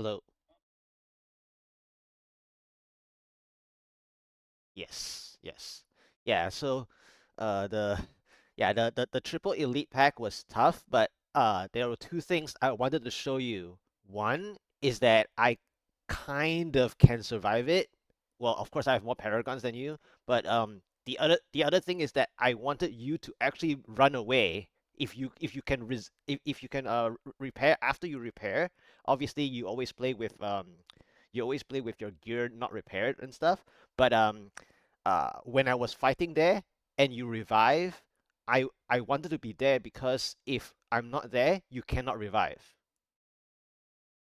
Hello. Yes, yes. Yeah, so the yeah, the triple elite pack was tough, but there were two things I wanted to show you. One is that I kind of can survive it. Well, of course I have more paragons than you, but the other thing is that I wanted you to actually run away if you can if you can repair after you repair. Obviously you always play with your gear not repaired and stuff, but when I was fighting there and you revive, I wanted to be there because if I'm not there, you cannot revive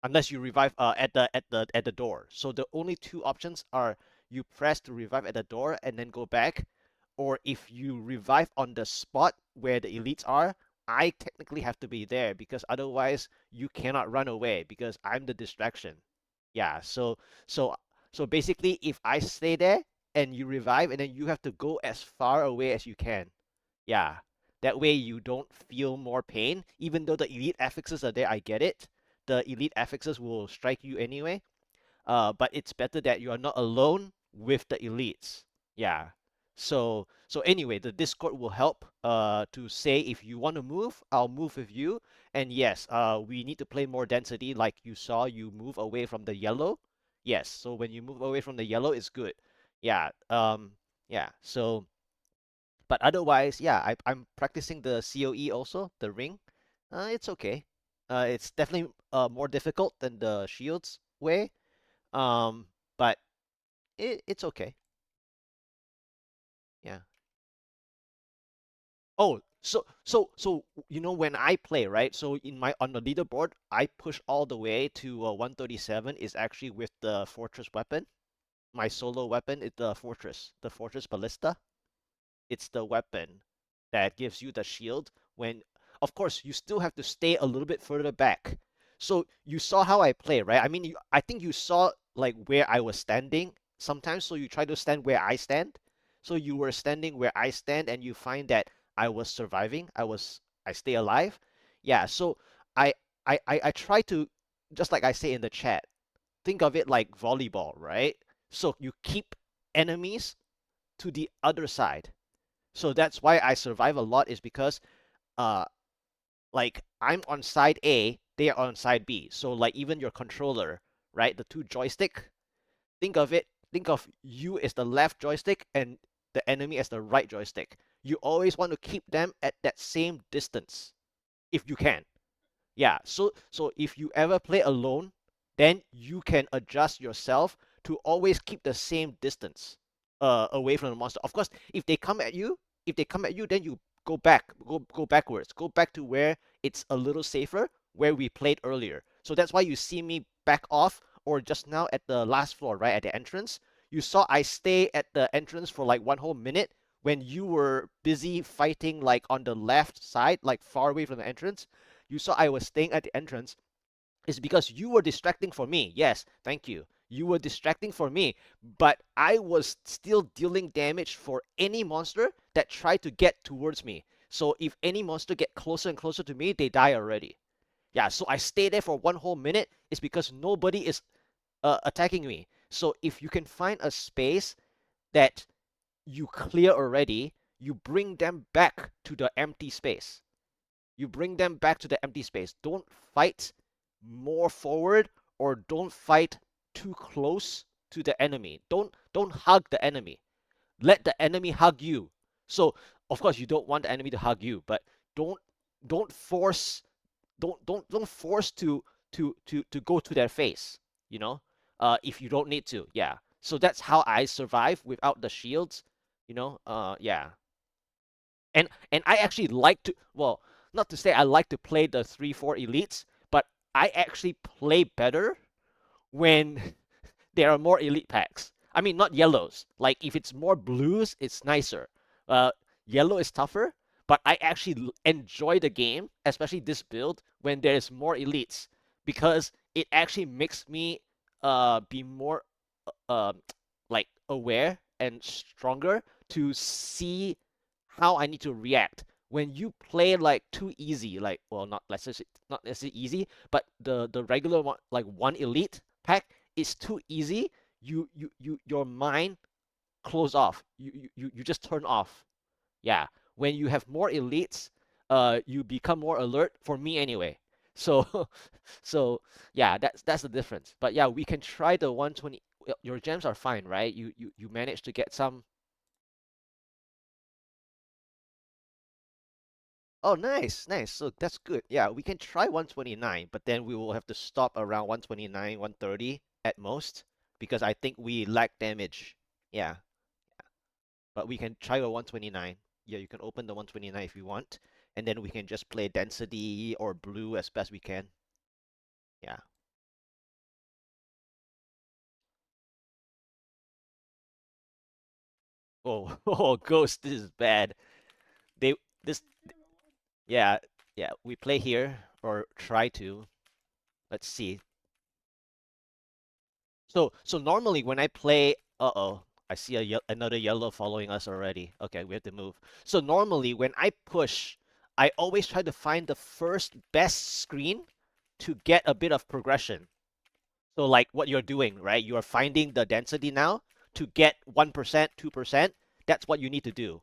unless you revive at the door. So the only two options are you press to revive at the door and then go back, or if you revive on the spot where the elites are, I technically have to be there because otherwise you cannot run away because I'm the distraction. Yeah, so so basically if I stay there and you revive and then you have to go as far away as you can. Yeah. That way you don't feel more pain. Even though the elite affixes are there, I get it. The elite affixes will strike you anyway. But it's better that you are not alone with the elites. Yeah. So anyway, the Discord will help to say if you want to move, I'll move with you. And yes, we need to play more density like you saw you move away from the yellow. Yes, so when you move away from the yellow, it's good. Yeah. Yeah. So but otherwise, yeah, I'm practicing the CoE also, the ring. It's okay. It's definitely more difficult than the shields way. But it's okay. Yeah. Oh, so when I play, right? So in my on the leaderboard, I push all the way to 137 is actually with the fortress weapon. My solo weapon is the fortress ballista. It's the weapon that gives you the shield when, of course, you still have to stay a little bit further back. So you saw how I play, right? I mean, I think you saw like where I was standing sometimes, so you try to stand where I stand. So you were standing where I stand, and you find that I was surviving. I stay alive. Yeah. So I I try to, just like I say in the chat, think of it like volleyball, right? So you keep enemies to the other side. So that's why I survive a lot is because uh like I'm on side A, they are on side B. So like even your controller, right? The two joystick, think of you as the left joystick and the enemy as the right joystick. You always want to keep them at that same distance if you can. Yeah, so if you ever play alone, then you can adjust yourself to always keep the same distance away from the monster. Of course, if they come at you, then you go backwards, go back to where it's a little safer, where we played earlier. So that's why you see me back off, or just now at the last floor, right at the entrance. You saw I stay at the entrance for like one whole minute when you were busy fighting like on the left side, like far away from the entrance. You saw I was staying at the entrance is because you were distracting for me. Yes, thank you. You were distracting for me, but I was still dealing damage for any monster that tried to get towards me. So if any monster get closer and closer to me, they die already. Yeah, so I stay there for one whole minute is because nobody is attacking me. So if you can find a space that you clear already, you bring them back to the empty space. You bring them back to the empty space. Don't fight more forward or don't fight too close to the enemy. Don't hug the enemy. Let the enemy hug you. So of course you don't want the enemy to hug you, but don't don't force don't force to go to their face, you know? If you don't need to. Yeah. So that's how I survive without the shields, yeah. And I actually like to, well, not to say I like to play the 3-4 elites, but I actually play better when there are more elite packs. I mean, not yellows. Like if it's more blues, it's nicer. Uh, Yellow is tougher, but I actually enjoy the game, especially this build when there's more elites because it actually makes me be more like aware and stronger to see how I need to react when you play like too easy, like, well, not let's just not necessarily easy, but the regular one, like one elite pack is too easy, your mind close off. You just turn off. Yeah. When you have more elites, you become more alert. For me anyway. So, so yeah, that's the difference. But yeah, we can try the 120. Your gems are fine, right? You managed to get some. Oh, nice, nice. So that's good. Yeah, we can try 129, but then we will have to stop around 129, 130 at most because I think we lack damage. Yeah, but we can try the 129. Yeah, you can open the 129 if you want, and then we can just play density or blue as best we can. Yeah. Oh, oh, Ghost, this is bad. They this yeah, yeah, we play here or try to. Let's see. So normally when I play, uh-oh, I see another yellow following us already. Okay, we have to move. So normally when I push, I always try to find the first best screen to get a bit of progression. So like what you're doing, right? You are finding the density now to get 1%, 2%. That's what you need to do.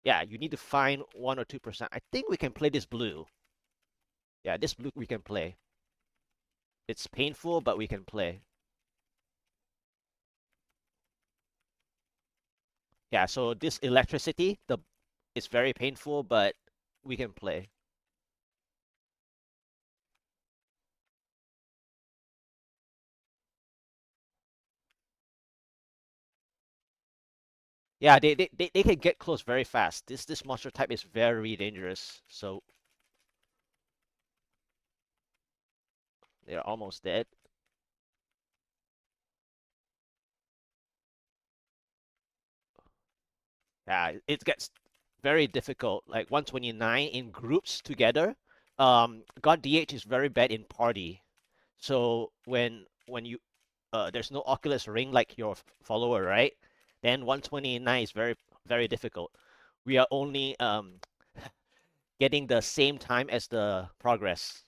Yeah, you need to find 1 or 2%. I think we can play this blue. Yeah, this blue we can play. It's painful, but we can play. Yeah, so this electricity, the it's very painful, but we can play. Yeah, they can get close very fast. This monster type is very dangerous. So they're almost dead. Yeah, it gets very difficult. Like 129 in groups together. God DH is very bad in party. So when you there's no Oculus Ring like your follower, right? Then 129 is very difficult. We are only getting the same time as the progress.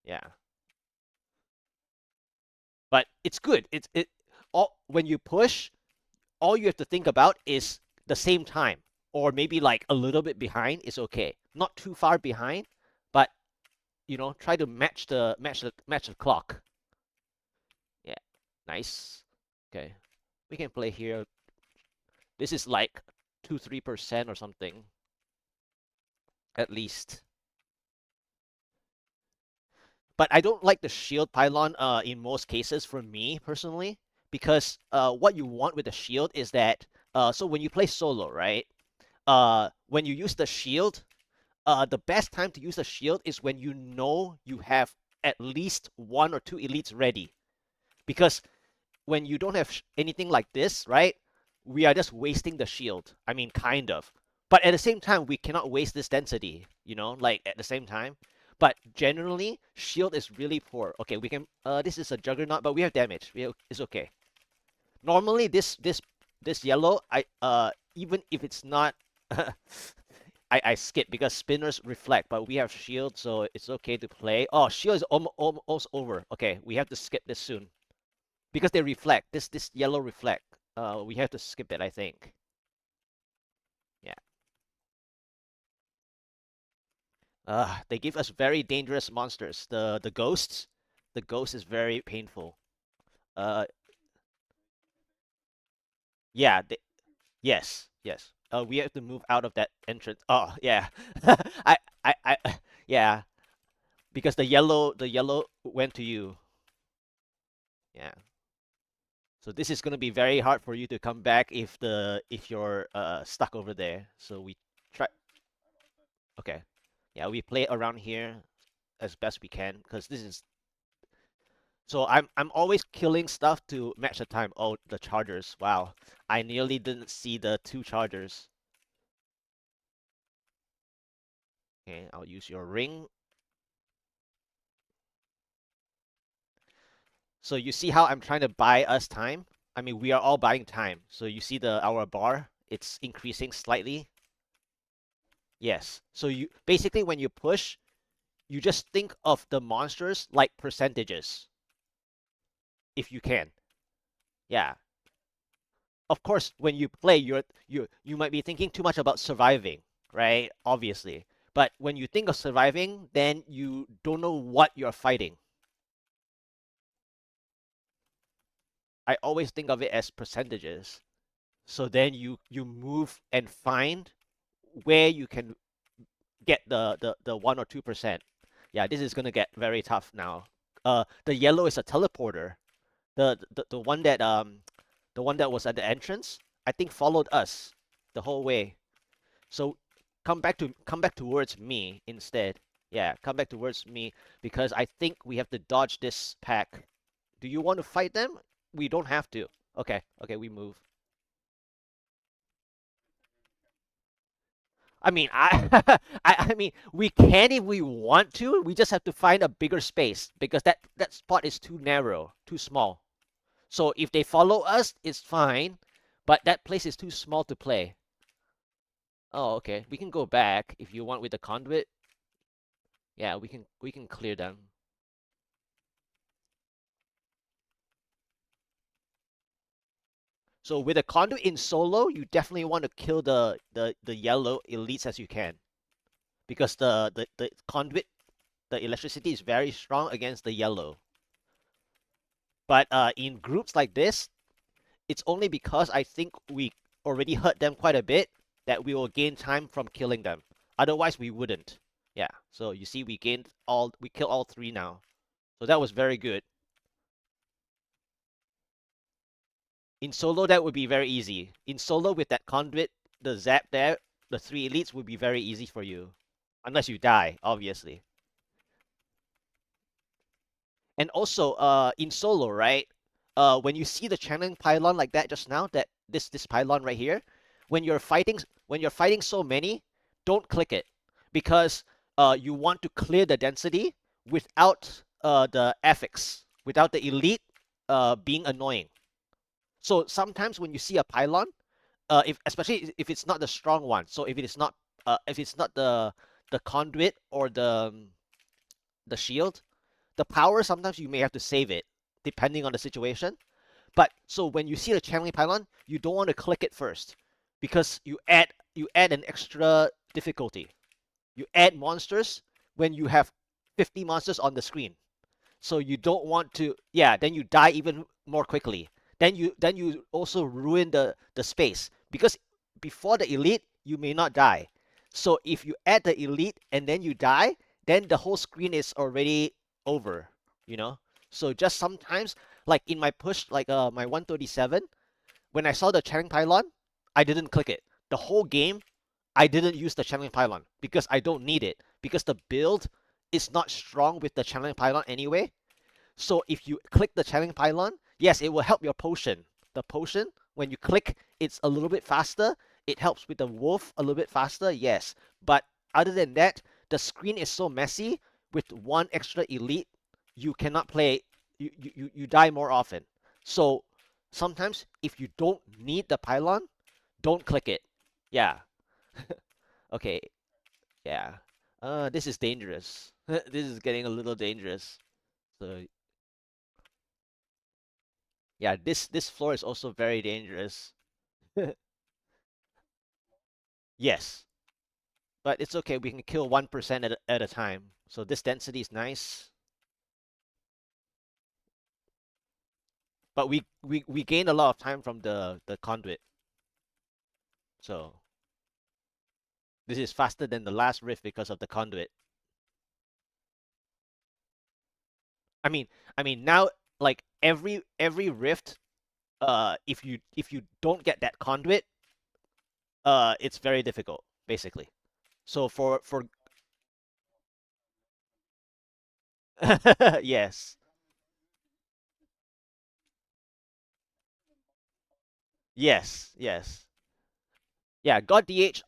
Yeah, but it's good. It all when you push, all you have to think about is the same time, or maybe like a little bit behind is okay. Not too far behind, but try to match the clock. Yeah, nice. Okay, we can play here. This is like 2-3% or something at least. But I don't like the shield pylon in most cases for me personally because what you want with the shield is that so when you play solo, right? When you use the shield, the best time to use the shield is when you know you have at least one or two elites ready. Because when you don't have anything like this, right? We are just wasting the shield. I mean, kind of. But at the same time, we cannot waste this density, like at the same time. But generally, shield is really poor. Okay, we can. This is a juggernaut, but we have damage. It's okay. Normally, this yellow, even if it's not, I skip because spinners reflect, but we have shield, so it's okay to play. Oh, shield is almost over. Okay, we have to skip this soon because they reflect. This yellow reflect. We have to skip it, I think. Yeah. They give us very dangerous monsters. The ghosts. The ghost is very painful. Uh, yeah. Yes. Yes. We have to move out of that entrance. Oh, yeah. I. Yeah. Because the yellow went to you. Yeah. So this is gonna be very hard for you to come back if you're stuck over there. So we try. Okay. Yeah, we play around here as best we can because this is. So I'm always killing stuff to match the time. Oh, the chargers. Wow. I nearly didn't see the two chargers. Okay, I'll use your ring. So you see how I'm trying to buy us time? I mean, we are all buying time. So you see our bar, it's increasing slightly. Yes. So you basically when you push, you just think of the monsters like percentages, if you can. Yeah. Of course, when you play, you might be thinking too much about surviving, right? Obviously. But when you think of surviving, then you don't know what you're fighting. I always think of it as percentages. So then you move and find where you can get the 1 or 2%. Yeah, this is gonna get very tough now. The yellow is a teleporter. The one that was at the entrance, I think followed us the whole way. So come back towards me instead. Yeah, come back towards me because I think we have to dodge this pack. Do you want to fight them? We don't have to. Okay, okay, we move. I mean, I mean, we can if we want to. We just have to find a bigger space because that spot is too narrow, too small. So if they follow us, it's fine, but that place is too small to play. Oh, okay. We can go back if you want with the conduit. Yeah, we can clear them. So with a conduit in solo, you definitely want to kill the yellow elites as you can because the conduit, the electricity is very strong against the yellow. But in groups like this, it's only because I think we already hurt them quite a bit that we will gain time from killing them. Otherwise, we wouldn't. Yeah. So you see, we kill all three now. So that was very good. In solo, that would be very easy. In solo, with that conduit, the zap there, the three elites would be very easy for you. Unless you die, obviously. And also, in solo, right? When you see the channeling pylon like that just now, that this pylon right here, when you're fighting so many, don't click it because you want to clear the density without the affix, without the elite being annoying. So sometimes when you see a pylon, if especially if it's not the strong one, so if it's not the conduit or the shield, the power sometimes you may have to save it depending on the situation. But so when you see the channeling pylon, you don't want to click it first because you add an extra difficulty. You add monsters when you have 50 monsters on the screen. So you don't want to, yeah, then you die even more quickly. Then you also ruin the space because before the elite you may not die. So if you add the elite and then you die, then the whole screen is already over, you know? So just sometimes, like in my push, like my 137, when I saw the channeling pylon, I didn't click it. The whole game, I didn't use the channeling pylon because I don't need it because the build is not strong with the channeling pylon anyway. So if you click the channeling pylon, yes, it will help your potion. The potion, when you click, it's a little bit faster. It helps with the wolf a little bit faster, yes. But other than that, the screen is so messy. With one extra elite, you cannot play. You die more often. So sometimes if you don't need the pylon, don't click it. Yeah. Okay. Yeah. This is dangerous. This is getting a little dangerous. So yeah, this floor is also very dangerous. Yes, but it's okay. We can kill 1% at a time. So this density is nice. But we gain a lot of time from the conduit. So this is faster than the last rift because of the conduit. I mean, now like every rift, if you don't get that conduit, it's very difficult, basically. So for yes, yes. Yeah, God DH.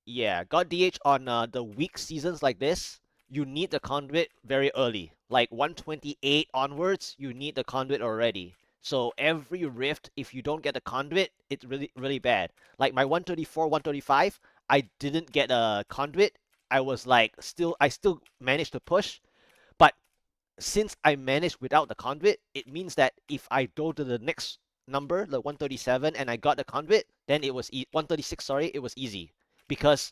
Yeah, got DH on the weak seasons like this. You need the conduit very early. Like 128 onwards, you need the conduit already. So every rift, if you don't get the conduit, it's really, really bad. Like my 134, 135, I didn't get a conduit, I was like I still managed to push, but since I managed without the conduit, it means that if I go to the next number, the 137, and I got the conduit, then it was 136. Sorry, it was easy because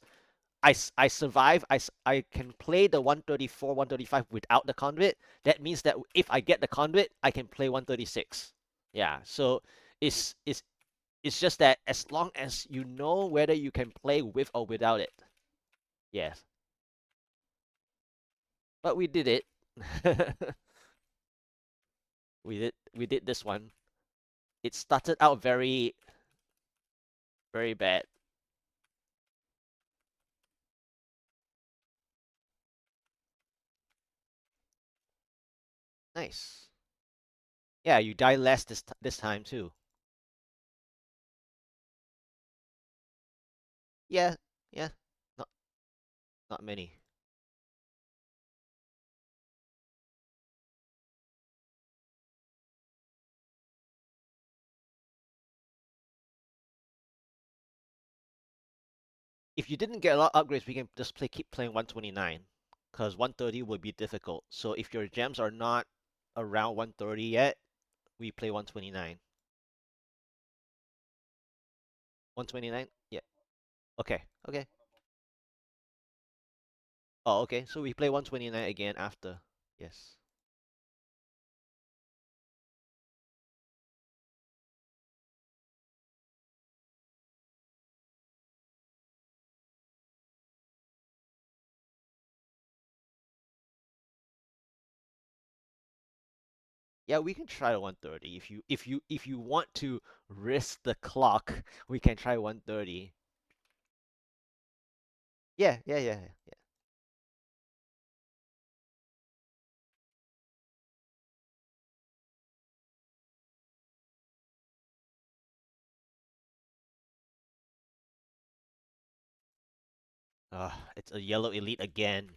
I survive. I can play the 134, 135 without the conduit. That means that if I get the conduit, I can play 136. Yeah. So it's it's it's just that as long as you know whether you can play with or without it. Yes. But we did it. We did this one. It started out very very bad. Nice. Yeah, you die less this time too. Yeah, yeah. Not not many. If you didn't get a lot of upgrades, we can just keep playing 129, because 130 would be difficult. So if your gems are not around 130 yet, we play 129. 129? Yeah. Okay. Okay. Oh, okay. So we play 129 again after. Yes. Yeah, we can try 130 if you want to risk the clock, we can try 130. Yeah, yeah, yeah, yeah. It's a yellow elite again.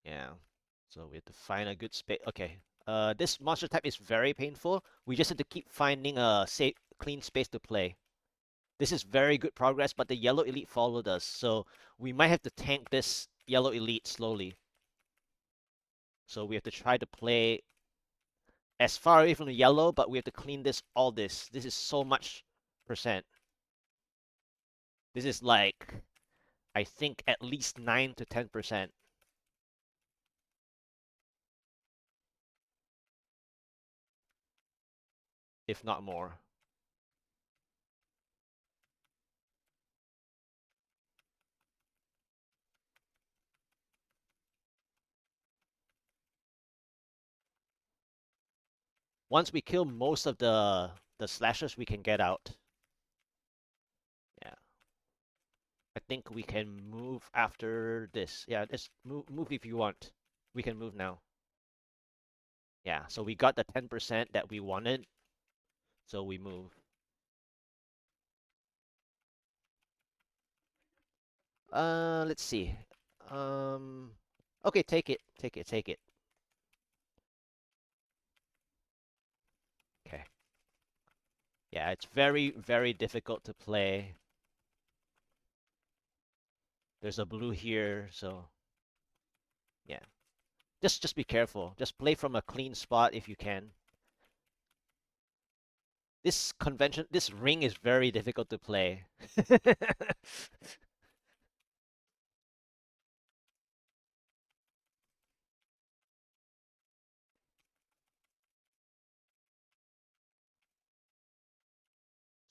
Yeah. So we have to find a good space. Okay. This monster type is very painful. We just have to keep finding a safe, clean space to play. This is very good progress, but the yellow elite followed us, so we might have to tank this yellow elite slowly. So we have to try to play as far away from the yellow, but we have to clean all this. This is so much percent. This is like, I think at least 9 to 10%, if not more. Once we kill most of the slashers, we can get out. Yeah. I think we can move after this. Yeah, just move if you want. We can move now. Yeah, so we got the 10% that we wanted, so we move. Let's see. Um, okay, take it, take it, take it. Okay. Yeah, it's very, very difficult to play. There's a blue here, so yeah. Just be careful. Just play from a clean spot if you can. This ring is very difficult to play.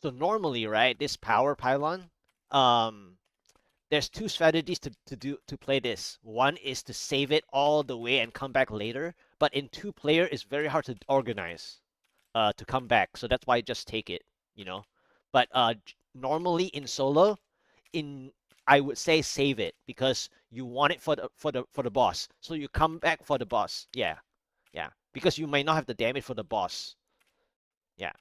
So normally, right, this power pylon, um, there's two strategies to play this. One is to save it all the way and come back later, but in two player, it's very hard to organize to come back. So that's why I just take it, you know. But normally in solo, in I would say save it because you want it for the boss. So you come back for the boss. Yeah, yeah. Because you might not have the damage for the boss. Yeah.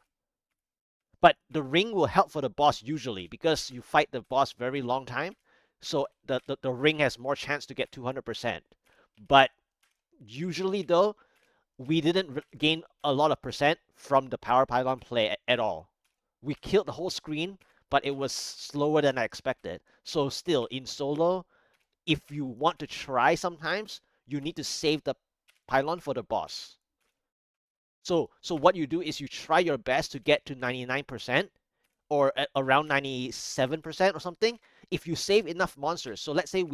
But the ring will help for the boss usually because you fight the boss very long time. So the ring has more chance to get 200%. But usually though, we didn't gain a lot of percent from the power pylon play at all. We killed the whole screen, but it was slower than I expected. So still in solo, if you want to try sometimes, you need to save the pylon for the boss. So what you do is you try your best to get to 99% or around 97% or something. If you save enough monsters, so let's say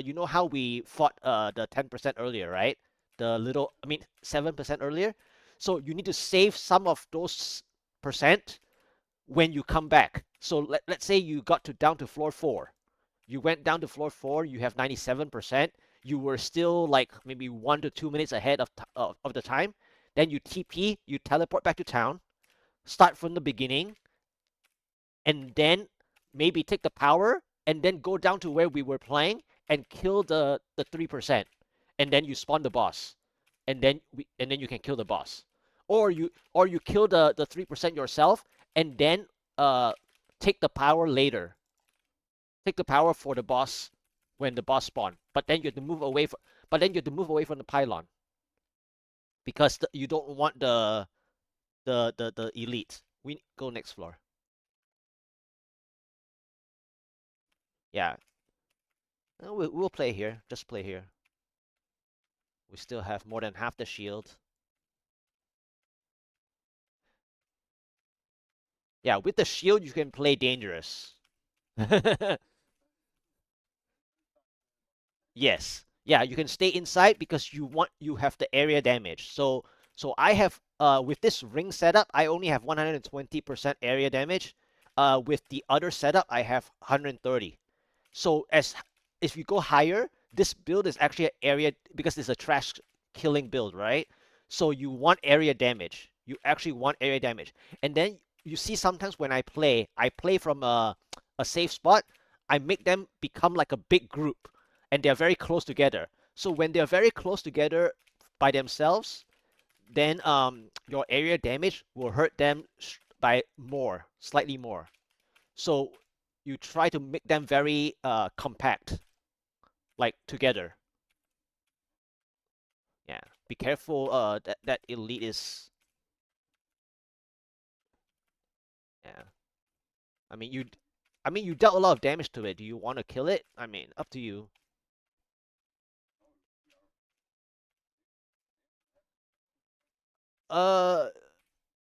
you know how we fought the 10% earlier, right? The little, I mean 7% earlier. So you need to save some of those percent when you come back. So let's say you got to down to floor 4. You went down to floor 4, you have 97%. You were still like maybe 1 to 2 minutes ahead of the time. Then you TP, you teleport back to town, start from the beginning, and then maybe take the power and then go down to where we were playing and kill the 3%. And then you spawn the boss. And then you can kill the boss. Or you kill the 3% yourself and then take the power later. Take the power for the boss when the boss spawn. But then you have to move away from the pylon because you don't want the elite. We go next floor. Yeah, we'll play here. Just play here. We still have more than half the shield. Yeah, with the shield you can play dangerous. Yes. Yeah, you can stay inside because you have the area damage. So I have with this ring setup, I only have 120% area damage. With the other setup, I have 130. So as if you go higher, this build is actually an area because it's a trash killing build, right? So you want area damage. You actually want area damage. And then you see sometimes when I play from a safe spot. I make them become like a big group, and they're very close together. So when they're very close together by themselves, then your area damage will hurt them by more, slightly more. So you try to make them very compact, like together. Yeah. Be careful. That elite is. Yeah. I mean you. I mean you dealt a lot of damage to it. Do you want to kill it? I mean, up to you. Uh,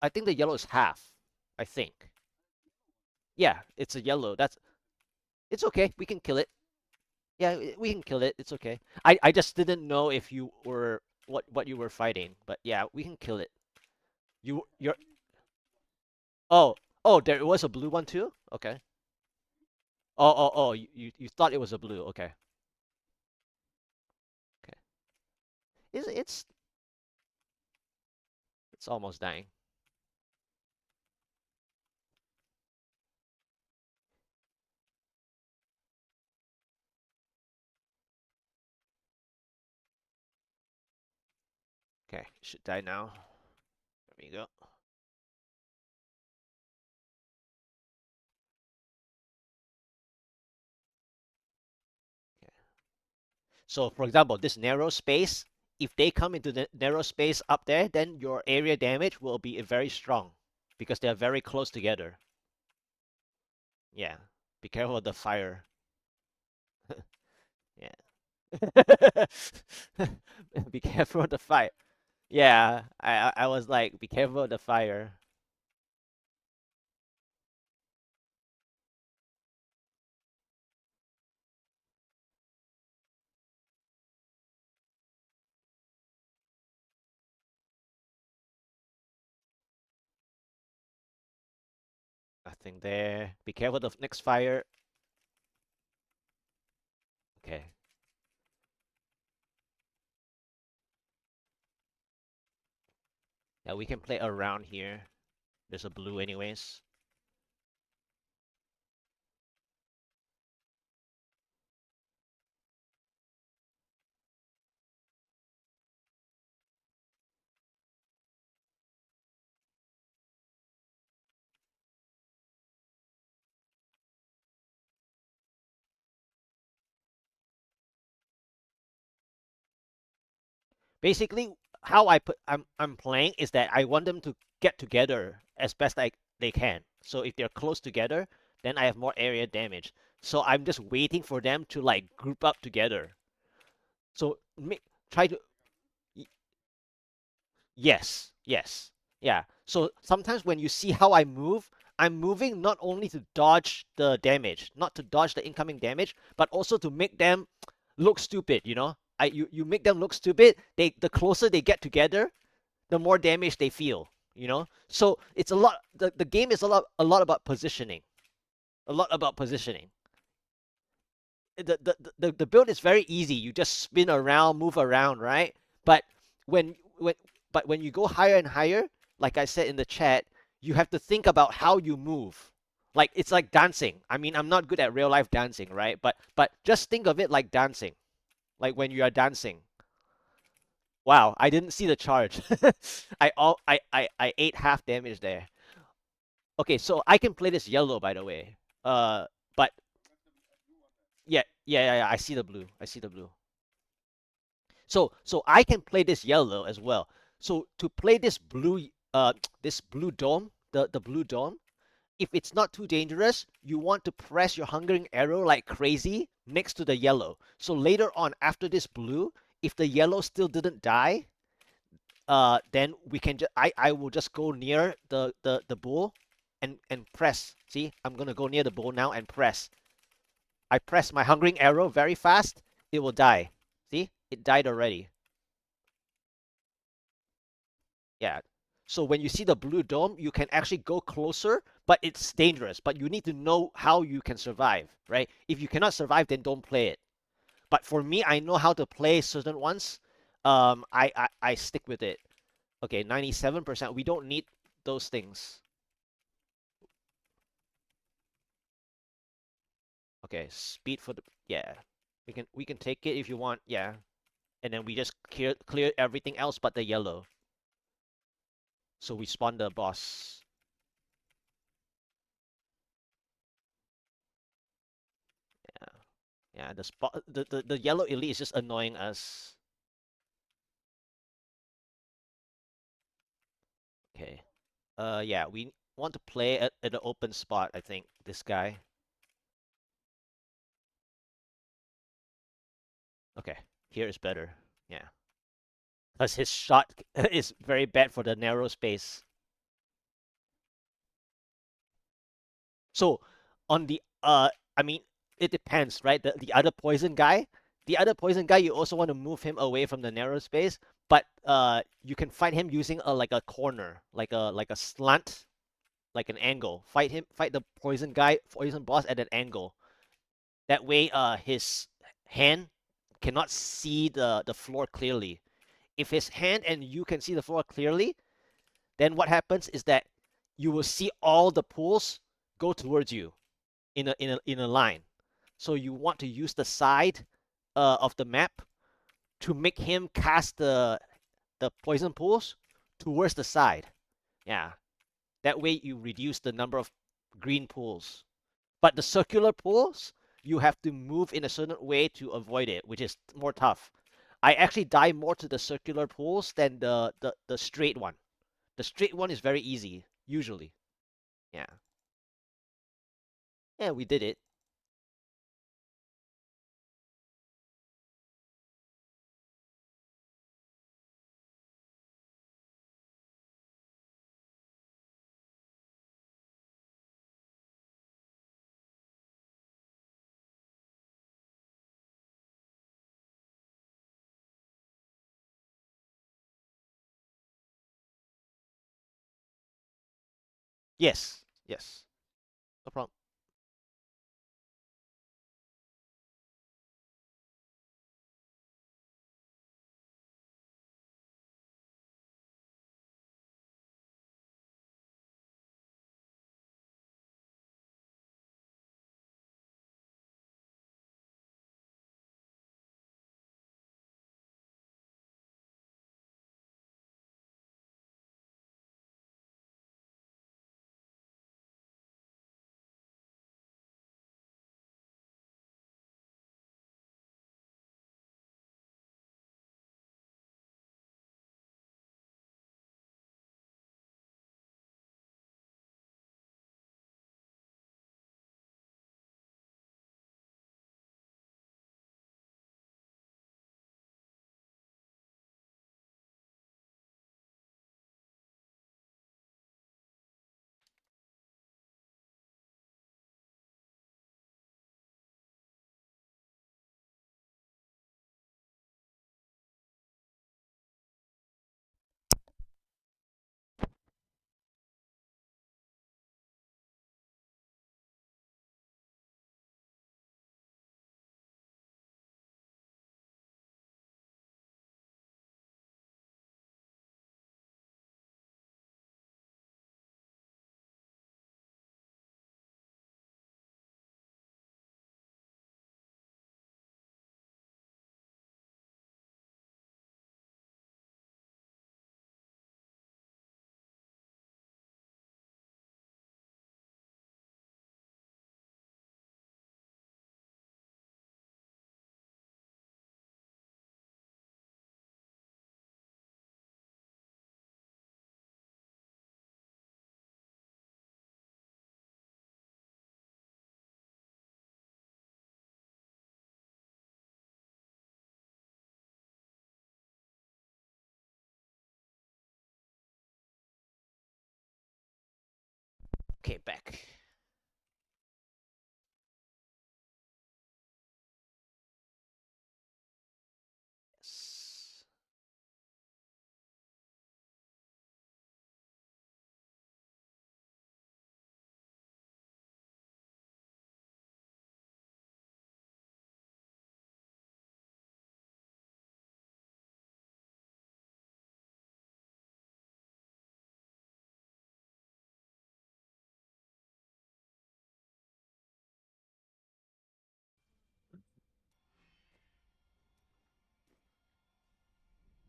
I think the yellow is half. I think. Yeah, it's a yellow. It's okay. We can kill it. Yeah, we can kill it. It's okay. I just didn't know if you were what you were fighting, but yeah, we can kill it. You're oh oh there was a blue one too. Okay. Oh, you thought it was a blue. Okay. Okay. It's almost dying. Okay, should die now. There we go. Okay. So for example, this narrow space, if they come into the narrow space up there, then your area damage will be very strong because they're very close together. Yeah. Be careful of the fire. Yeah. Be careful of the fire. Yeah, I was like, be careful of the fire. Nothing there. Be careful of the next fire. Okay. Yeah, we can play around here. There's a blue anyways. Basically, how I'm playing is that I want them to get together as best they can. So if they're close together, then I have more area damage. So I'm just waiting for them to like group up together. So try to yes, yes. Yeah. So sometimes when you see how I move, I'm moving not only to dodge the damage, not to dodge the incoming damage, but also to make them look stupid, you know? You make them look stupid, the closer they get together, the more damage they feel, you know? So it's a lot the game is a lot about positioning. A lot about positioning. The build is very easy. You just spin around, move around, right? But when you go higher and higher, like I said in the chat, you have to think about how you move. Like it's like dancing. I mean, I'm not good at real life dancing, right? But just think of it like dancing. Like when you are dancing. Wow, I didn't see the charge. I ate half damage there. Okay, so I can play this yellow by the way. But yeah. I see the blue. I see the blue. So I can play this yellow as well. So to play this blue this blue dome, the blue dome, if it's not too dangerous, you want to press your hungering arrow like crazy next to the yellow. So later on after this blue, if the yellow still didn't die, then we can just I will just go near the bull and press. See, I'm gonna go near the bull now and press. I press my hungering arrow very fast, it will die. See, it died already. Yeah. So when you see the blue dome, you can actually go closer, but it's dangerous. But you need to know how you can survive, right? If you cannot survive, then don't play it. But for me, I know how to play certain ones. I stick with it. Okay, 97%. We don't need those things. Okay, speed for the yeah. We can take it if you want, yeah. And then we just clear everything else but the yellow. So we spawn the boss. Yeah. Yeah, the yellow elite is just annoying us. Okay. Yeah, we want to play at an open spot, I think, this guy. Okay, here is better. Yeah. Because his shot is very bad for the narrow space. So, on the, I mean, it depends, right? The other poison guy, you also want to move him away from the narrow space, but you can fight him using like a corner, like a slant, like an angle. Fight the poison boss at an angle. That way, his hand cannot see the floor clearly. If his hand and you can see the floor clearly, then what happens is that you will see all the pools go towards you in a line. So you want to use the side of the map to make him cast the poison pools towards the side. Yeah, that way you reduce the number of green pools. But the circular pools, you have to move in a certain way to avoid it, which is more tough. I actually die more to the circular pools than the straight one. The straight one is very easy, usually. Yeah. Yeah, we did it. Yes. Yes. No problem. Okay, back. Yes.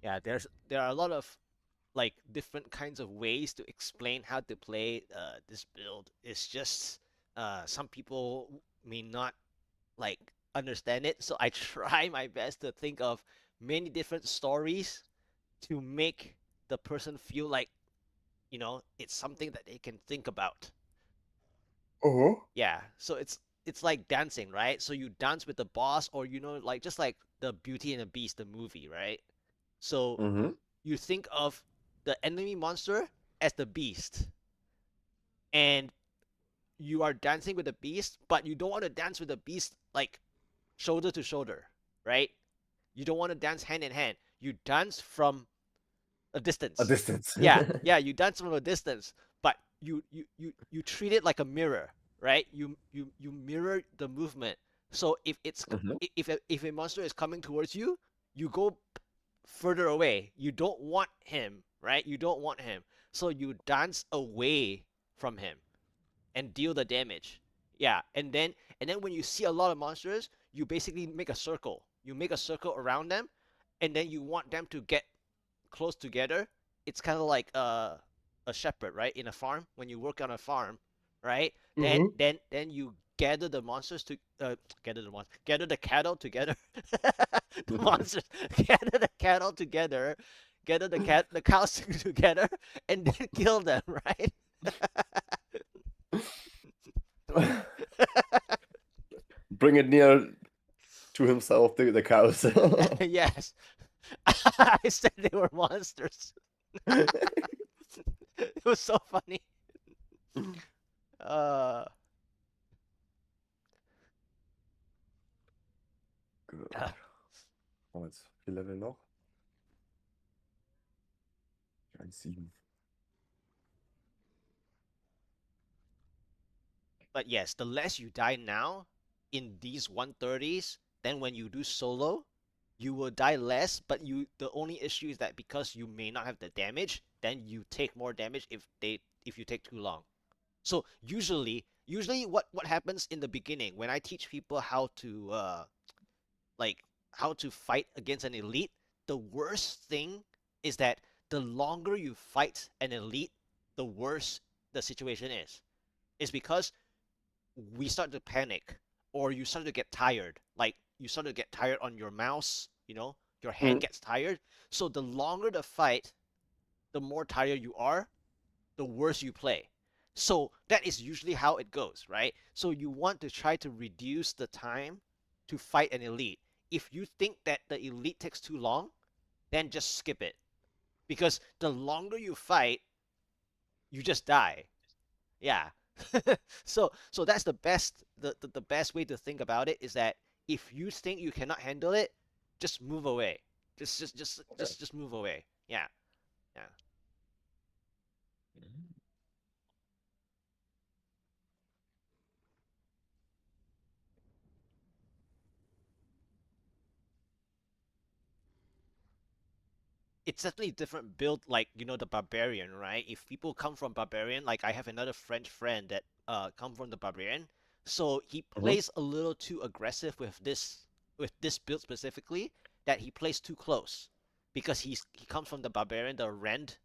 Yeah, there are a lot of like different kinds of ways to explain how to play this build. It's just some people may not like understand it, so I try my best to think of many different stories to make the person feel like, it's something that they can think about. Uh-huh. Yeah, so it's like dancing, right? So you dance with the boss, or like just like the Beauty and the Beast, the movie, right? So Mm-hmm. you think of the enemy monster as the beast, and you are dancing with the beast, but you don't want to dance with the beast like shoulder to shoulder, right? You don't want to dance hand in hand. You dance from a A distance. distance. Yeah, you dance from a distance, but you treat it like a mirror, right? You mirror the movement. So Mm-hmm. if a monster is coming towards you, you go further away. You don't want him, right? You don't want him. So you dance away from him and deal the damage. Yeah, and then when you see a lot of monsters, you basically make a circle. You make a circle around them, and then you want them to get close together. It's kind of like a shepherd, right? In a farm, when you work on a farm, right? Then Mm-hmm. then then you gather the monsters to gather the cattle together. The monsters gather the cattle together, gather the cows together, and then kill them, right? Bring it near to himself, the cows. Yes, I said they were monsters. It was so funny. Uh, Gut. Oh, jetzt 4 Level noch. 1,7. But yes, the less you die now in these 130s, then when you do solo, you will die less, but the only issue is that because you may not have the damage, then you take more damage if you take too long. So usually what happens in the beginning when I teach people like how to fight against an elite, the worst thing is that the longer you fight an elite, the worse the situation is. It's because we start to panic, or you start to get tired. Like you start to get tired on your mouse, your hand Mhm. gets tired. So the longer the fight, the more tired you are, the worse you play. So that is usually how it goes, right? So you want to try to reduce the time to fight an elite. If you think that the elite takes too long, then just skip it. Because the longer you fight, you just die. Yeah. So that's the best way to think about it is that if you think you cannot handle it, just move away. Just move away. Yeah. Yeah. It's definitely a different build, like the barbarian, right? If people come from barbarian, like I have another French friend that come from the barbarian, so he Mhm. plays a little too aggressive with this build specifically, that he plays too close because he comes from the barbarian, the rend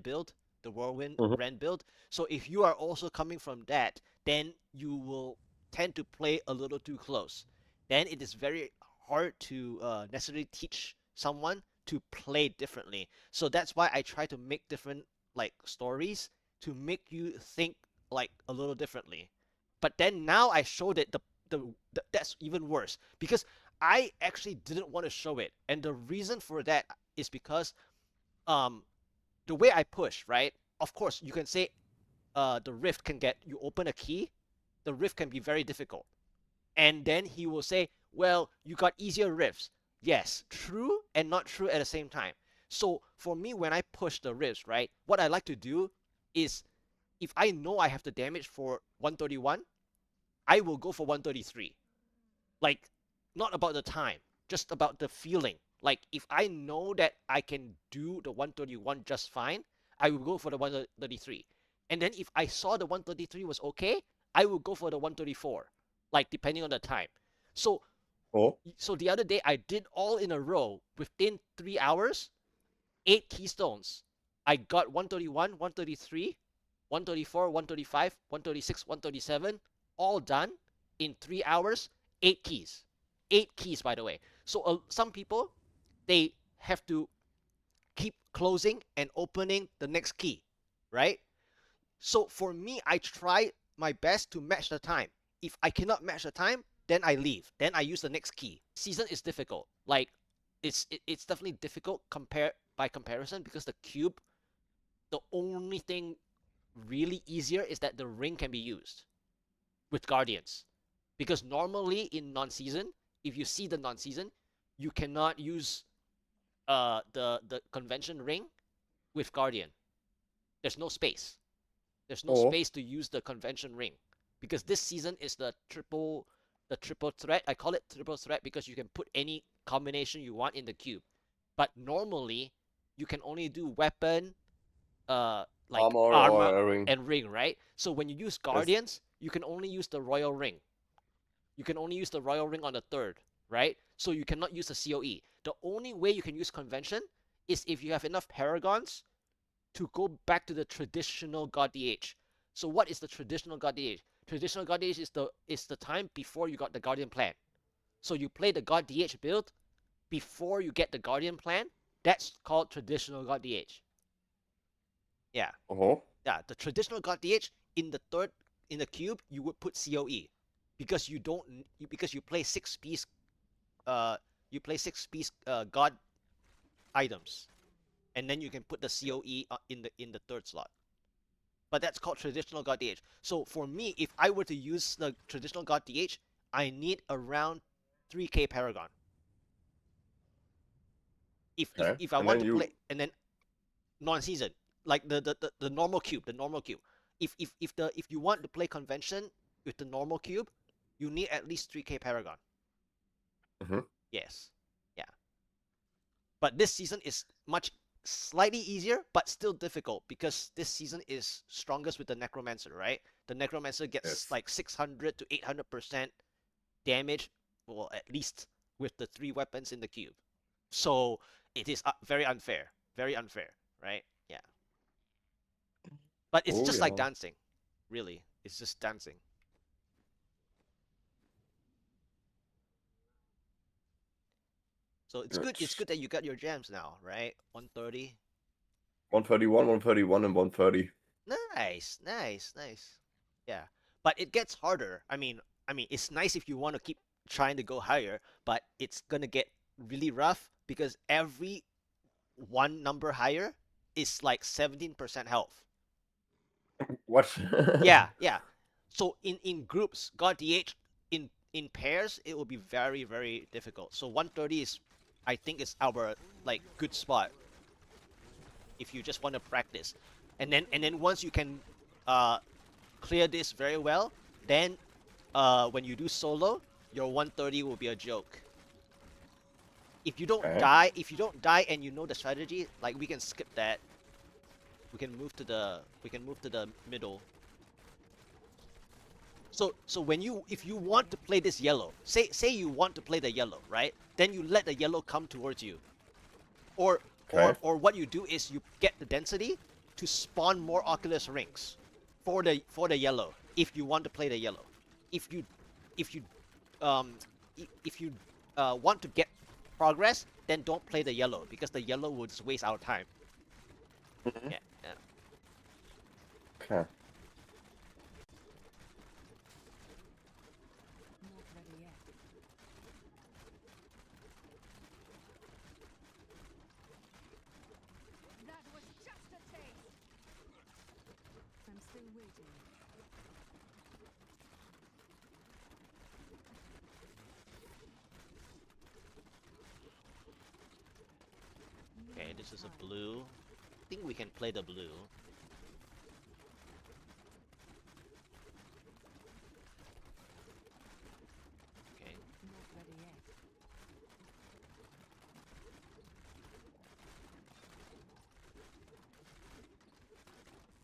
build, the whirlwind Mhm. rend build. So if you are also coming from that, then you will tend to play a little too close. Then it is very hard to necessarily teach someone to play differently. So that's why I try to make different like stories to make you think like a little differently. But then now I showed it that's even worse because I actually didn't want to show it. And the reason for that is because um the way I push, right? Of course, you can say the rift can get, you open a key, the rift can be very difficult. And then he will say, well, you got easier rifts. Yes, true and not true at the same time. So for me, when I push the rifts, right, what I like to do is, if I know I have the damage for 131, I will go for 133. Like, not about the time, just about the feeling. Like, if I know that I can do the 131 just fine, I will go for the 133. And then if I saw the 133 was okay, I will go for the 134, like depending on the time. So Oh, so the other day I did all in a row within 3 hours, 8 keystones. I got 131, 133, 134, 135, 136, 137, all done in 3 hours, 8 keys. 8 keys, by the way. So some people, they have to keep closing and opening the next key, right? So for me, I try my best to match the time. If I cannot match the time, then I leave. Then I use the next key. Season is difficult. Like, it's definitely difficult by comparison, because the cube, the only thing really easier is that the ring can be used with guardians. Because normally in non-season, if you see the non-season, you cannot use the convention ring with guardian. There's no space. There's no oh, space to use the convention ring, because this season is the triple threat. I call it triple threat because you can put any combination you want in the cube. But normally you can only do weapon, like armor armor or a ring. and ring, right? So when you use Yes. guardians, you can only use the royal ring. You can only use the royal ring on the third, right? So you cannot use the CoE. The only way you can use convention is if you have enough paragons to go back to the traditional God DH. So what is the traditional God DH? Traditional God DH is the time before you got the Guardian plan. So you play the God DH build before you get the Guardian plan. That's called traditional God DH. Yeah, Oh, yeah. The traditional God DH in the third, in the cube, you would put CoE, because you don't, because you play 6 piece God items, and then you can put the CoE in the third slot. But that's called traditional God DH. So for me, if I were to use the traditional God DH, I need around 3k Paragon. okay. If I And want then to play, you, and then non-season, like the normal cube, the normal cube. If you want to play convention with the normal cube, you need at least 3k Paragon. Mhm. Yes. Yeah. But this season is much slightly easier, but still difficult, because this season is strongest with the Necromancer, right? The Necromancer gets Yes. like 600 to 800% damage, well, at least with the 3 weapons in the cube. So it is very unfair, right? Yeah. But it's Oh just like yeah. dancing, really. It's just dancing. So it's good. Good. It's good that you got your gems now, right? 130. 131, 131, and 130. Nice, nice, nice. Yeah, but it gets harder. I mean, it's nice if you want to keep trying to go higher, but it's gonna get really rough, because every one number higher is like 17% health. What? Yeah, yeah. So in groups, God DH, in pairs, it will be very very difficult. So 130 is, I think, is our like good spot if you just want to practice, and then once you can uh clear this very well, then when you do solo, your 130 will be a joke. Okay. If you don't die and you know the strategy, like, we can skip that. We can move to the middle. So when you if you want to play this yellow, say you want to play the yellow, right? Then you let the yellow come towards you. Or Okay. or what you do is you get the density to spawn more Oculus rings for the yellow, if you want to play the yellow. If you if you um if you want to get progress, then don't play the yellow, because the yellow would just waste our time. Mhm. Yeah, yeah. Okay. Not ready yet. That was just a taste. I'm still waiting. Okay, this is a blue. I think we can play the blue. Okay.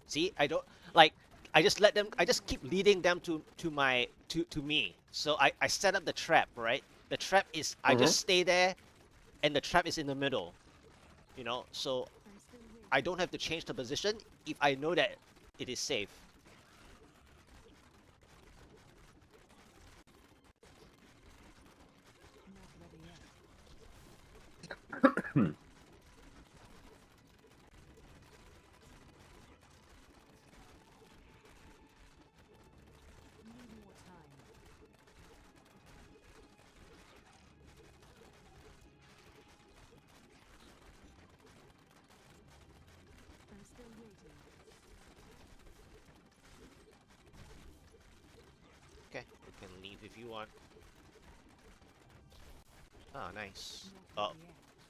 See, I don't like. I just let them. I just keep leading them to me. So I set up the trap, right? The trap is I Mm-hmm. just stay there, and the trap is in the middle. You know, so I don't have to change the position if I know that it is safe. Okay, you can leave if you want. Ah, nice. Oh,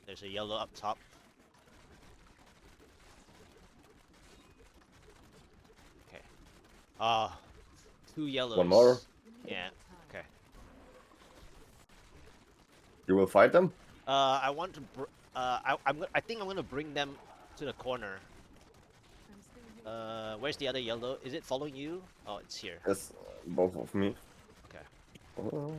there's a yellow up top. Okay. Ah, two yellows. One more. Yeah. Okay. You will fight them? I want to. I think I'm gonna bring them to the corner. Where's the other yellow? Is it following you? Oh, it's here. Yes, both of me. Okay. Oh.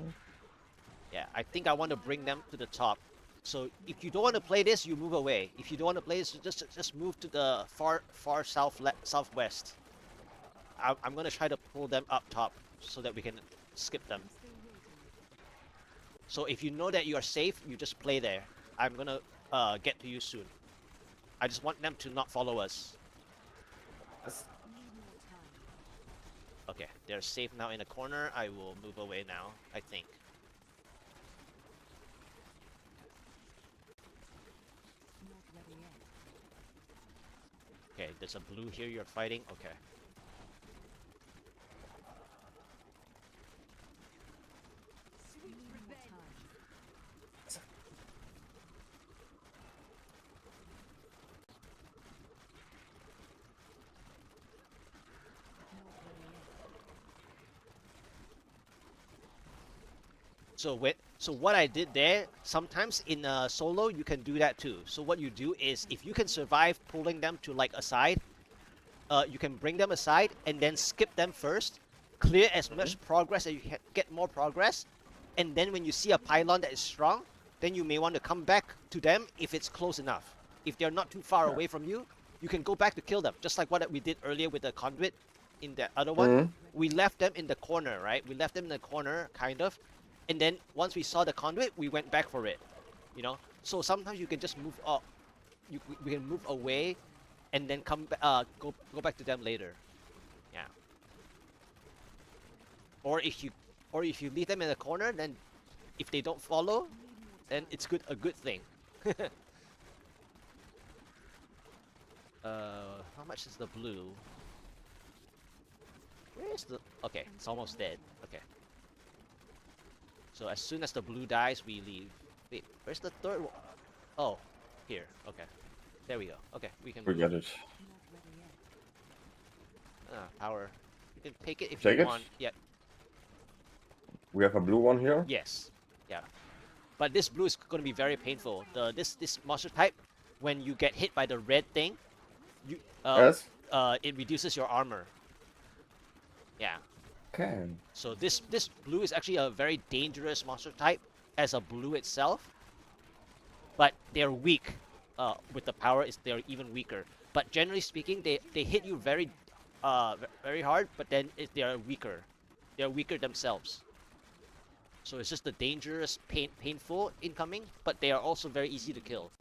Yeah, I think I want to bring them to the top. So if you don't want to play this, you move away. If you don't want to play this, just move to the far southwest. I'm gonna try to pull them up top so that we can skip them. So if you know that you are safe, you just play there. I'm gonna get to you soon. I just want them to not follow us. Yes. Okay, they're safe now in the corner. I will move away now, I think. Okay, there's a blue here you're fighting. Okay. So what I did there, sometimes in solo you can do that too. So what you do is if you can survive pulling them to like a side, you can bring them aside and then skip them first, clear as much progress as you can, get more progress, and then when you see a pylon that is strong, then you may want to come back to them if it's close enough. If they're not too far away from you, you can go back to kill them, just like what we did earlier with the conduit in the other one. Mm-hmm. We left them in the corner, right? We left them in the corner, kind of, and then once we saw the conduit, we went back for it, you know? So sometimes you can just move up, we can move away and then go back to them later. Yeah. Or if you leave them in the corner, then if they don't follow, then it's a good thing. How much is the blue? Where is the? Okay, it's almost dead. Okay. So as soon as the blue dies, we leave. Wait, where's the third one? Oh, here. Okay. There we go. Okay, we can We move. get it. Power. You can take it if Take you it? want. Yeah. We have a blue one here. Yes. Yeah. But this blue is going to be very painful. This monster type, when you get hit by the red thing, you Yes. it reduces your armor. Yeah. Okay. So this blue is actually a very dangerous monster type as a blue itself. But they're weak. With the power, they're even weaker. But generally speaking, they hit you very hard. But then they are weaker. They're weaker themselves. So it's just the dangerous, painful incoming. But they are also very easy to kill.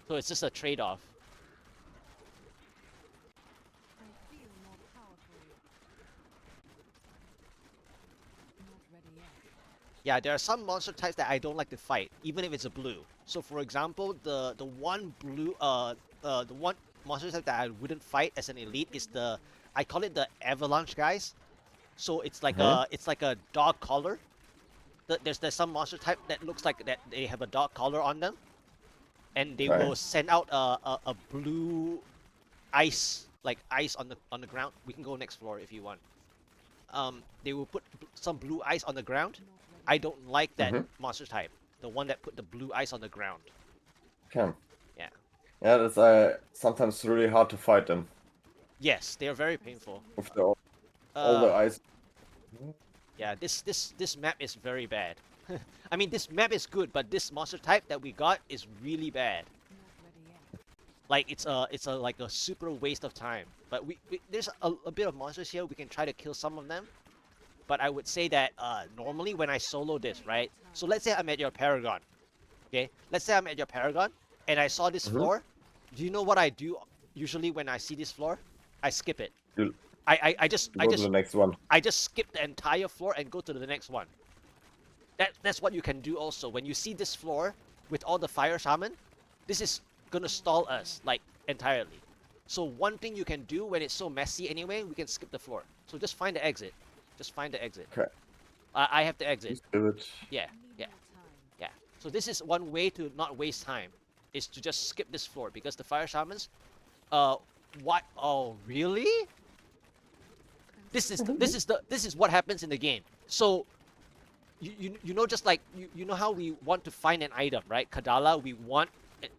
So it's just a trade-off. Yeah, there are some monster types that I don't like to fight, even if it's a blue. So for example, the one blue the one monster type that I wouldn't fight as an elite is the I call it the avalanche guys. So it's like Mhm. a dog collar. There's some monster type that looks like that they have a dog collar on them, and they Okay. will send out a blue ice, like ice on the ground. We can go next floor if you want. They will put some blue ice on the ground. I don't like that Mhm. monster type, the one that put the blue ice on the ground. Okay. Yeah. Yeah, that's sometimes really hard to fight them Yes, they are very painful. with all the Uh, ice. yeah, this map is very bad. I mean, this map is good, but this monster type that we got is really bad. Like it's a like a super waste of time. But there's a bit of monsters here. We can try to kill some of them. But I would say that normally when I solo this, right? So let's say I'm at your Paragon. Okay, let's say I'm at your Paragon and I saw this Mhm. floor. Do you know what I do usually when I see this floor? I skip it. You, I just you go to the next one. skip the entire floor and go to the next one. That's what you can do also. When you see this floor with all the Fire Shaman, this is gonna stall us like entirely. So one thing you can do when it's so messy anyway, we can skip the floor. So just find the exit. Just find the exit. Okay. I have the exit. Just do it. Yeah, yeah, yeah. So this is one way to not waste time, is to just skip this floor because the Fire Shamans, uh, what? Oh, really? This is what happens in the game. So you know, just like you know how we want to find an item, right? Kadala, we want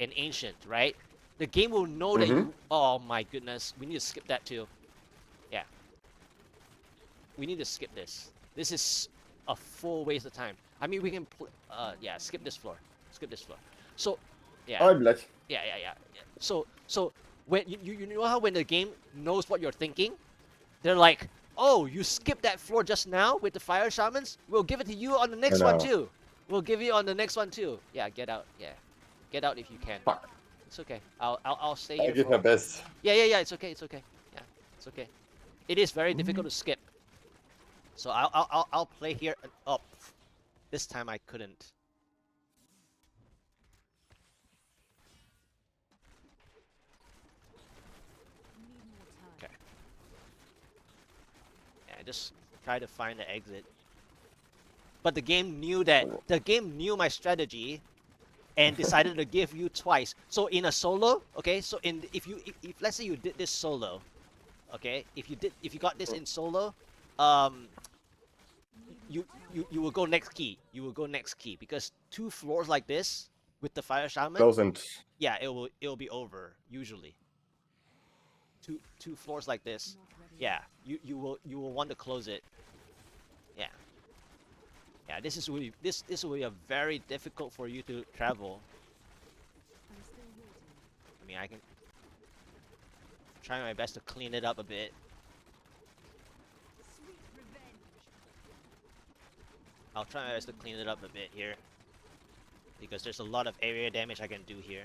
an ancient, right? The game will know that Mhm. you. Oh my goodness, we need to skip that too. Yeah, we need to skip this. This is a full waste of time. I mean, we can yeah, skip this floor. Skip this floor. So, yeah, I'm like, yeah. So when you know how when the game knows what you're thinking, they're like, oh, you skipped that floor just now with the Fire Shamans? We'll give it to you on the I next one know. too. We'll give you on the next one too. Yeah, get out. Yeah, get out if you can. Fuck. It's okay. I'll stay I here did my for. best. Yeah. It's okay. It's okay. Yeah, it's okay. It is very difficult Mhm. to skip. So I'll play here. Oh, this time I couldn't. Okay. Yeah, just try to find the exit. But the game knew my strategy and decided to give you twice. So in a solo, okay. So in if let's say you did this solo, okay. If you got this in solo, um, you will go next key. You will go next key because two floors like this with the Fire Shaman, Close and yeah, it will be over usually. Two floors like this, yeah. You will want to close it. Yeah. Yeah, this will be a very difficult for you to travel. I mean, I can try my best to clean it up a bit. I'll try my best to clean it up a bit here because there's a lot of area damage I can do here.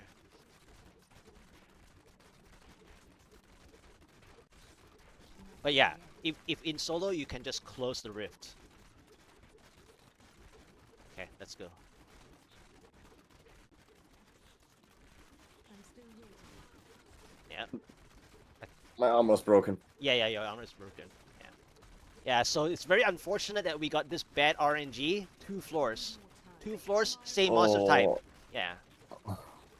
But yeah, if in solo you can just close the rift. Okay, let's go. Yeah. my arm was broken. Yeah, your armor is broken. Yeah. Yeah, so it's very unfortunate that we got this bad RNG. Two floors. Two floors, same monster type. Oh. Yeah.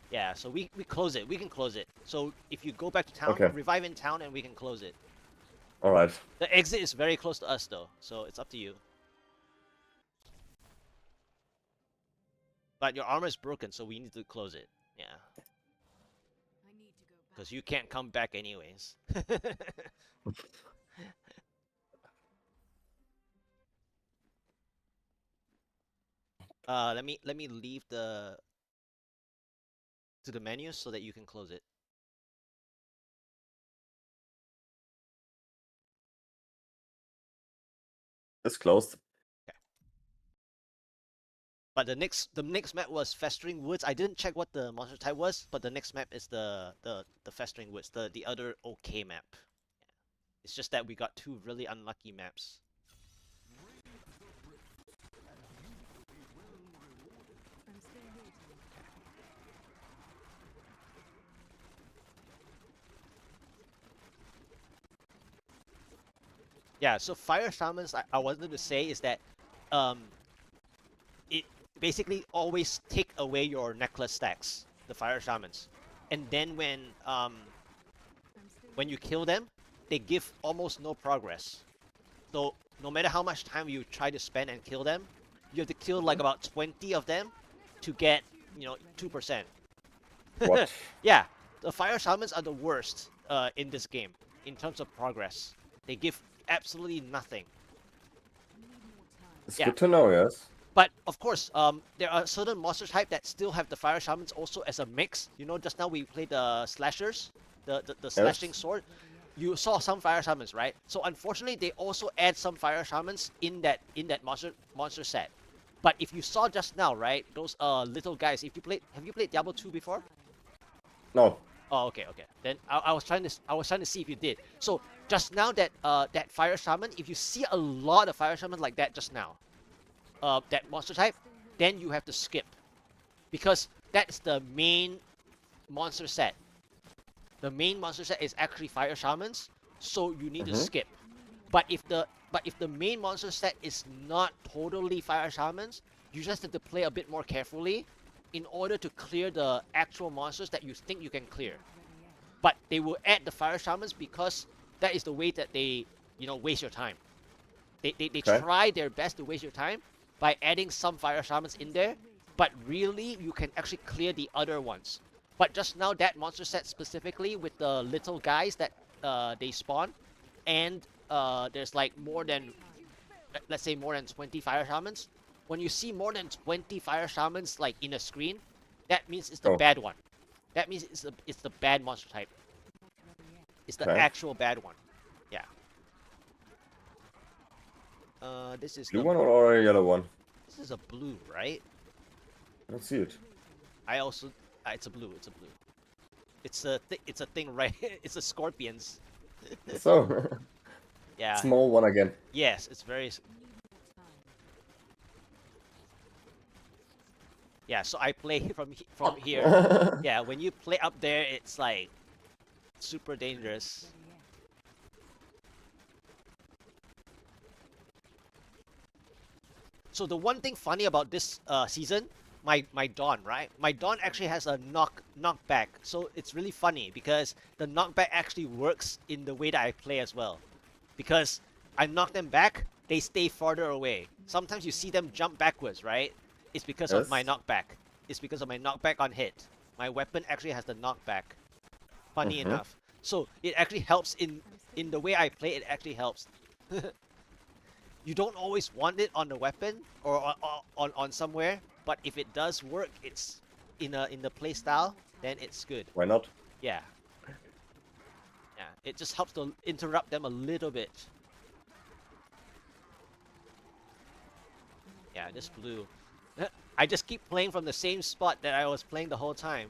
Yeah, so we close it. We can close it. So if you go back to town, Okay. revive in town and we can close it. All right. The exit is very close to us though, so it's up to you. But your armor is broken, so we need to close it. Yeah. Because you can't come back anyways. Let me leave the menu so that you can close it. It's closed. Okay. But the next map was Festering Woods. I didn't check what the monster type was, but the next map is the Festering Woods, the other okay map. Yeah. It's just that we got two really unlucky maps. Yeah, so Fire Shamans, I wanted to say is that um, it basically always take away your necklace stacks, the Fire Shamans. And then when you kill them, they give almost no progress. So no matter how much time you try to spend and kill them, you have to kill like about 20 of them to get, 2%. What? Yeah, the Fire Shamans are the worst in this game in terms of progress. They give absolutely nothing. It's Yeah, good to know, yes. but of course, there are certain monster type that still have the Fire Shamans also as a mix. Just now we played the slashers, the slashing Yes. sword. You saw some Fire Shamans, right? So unfortunately, they also add some Fire Shamans in that monster set. But if you saw just now, right, those little guys. If you played, have you played Diablo 2 before? No. Oh, okay, okay. Then I was trying to see if you did. So just now that Fire Shaman, if you see a lot of Fire Shaman like that just now, that monster type, then you have to skip because that's the main monster set. The main monster set is actually Fire Shamans, so you need to Mm-hmm. skip. But if the main monster set is not totally Fire Shamans, you just have to play a bit more carefully in order to clear the actual monsters that you think you can clear. But they will add the Fire Shamans because that is the way that they, waste your time. They Okay. try their best to waste your time by adding some Fire Shamans in there, but really you can actually clear the other ones. But just now that monster set specifically with the little guys that they spawn, and there's like more than, let's say, more than 20 Fire Shamans. When you see more than 20 Fire Shamans like in a screen, that means it's the Oh, bad one. That means it's the bad monster type. It's the okay. actual bad one. Yeah. This is Blue the one or a yellow one? this is a blue, right? I don't see it. I also it's a blue. It's a blue. It's a thing, right? It's a scorpions. So, Yeah. small one again. Yes, it's very. Yeah. So I play from here. Yeah. When you play up there, it's like super dangerous. So the one thing funny about this season, my Dawn, right? My Dawn actually has a knockback. So it's really funny because the knockback actually works in the way that I play as well. Because I knock them back, they stay farther away. Sometimes you see them jump backwards, right? It's because of my Yes. knockback. It's because of my knockback on hit. My weapon actually has the knockback. Funny Mm-hmm. enough. So it actually helps in the way I play. It actually helps. You don't always want it on the weapon or on somewhere, but if it does work, it's in the play style, then it's good. Why not? Yeah, yeah. It just helps to interrupt them a little bit. Yeah, this blue. I just keep playing from the same spot that I was playing the whole time.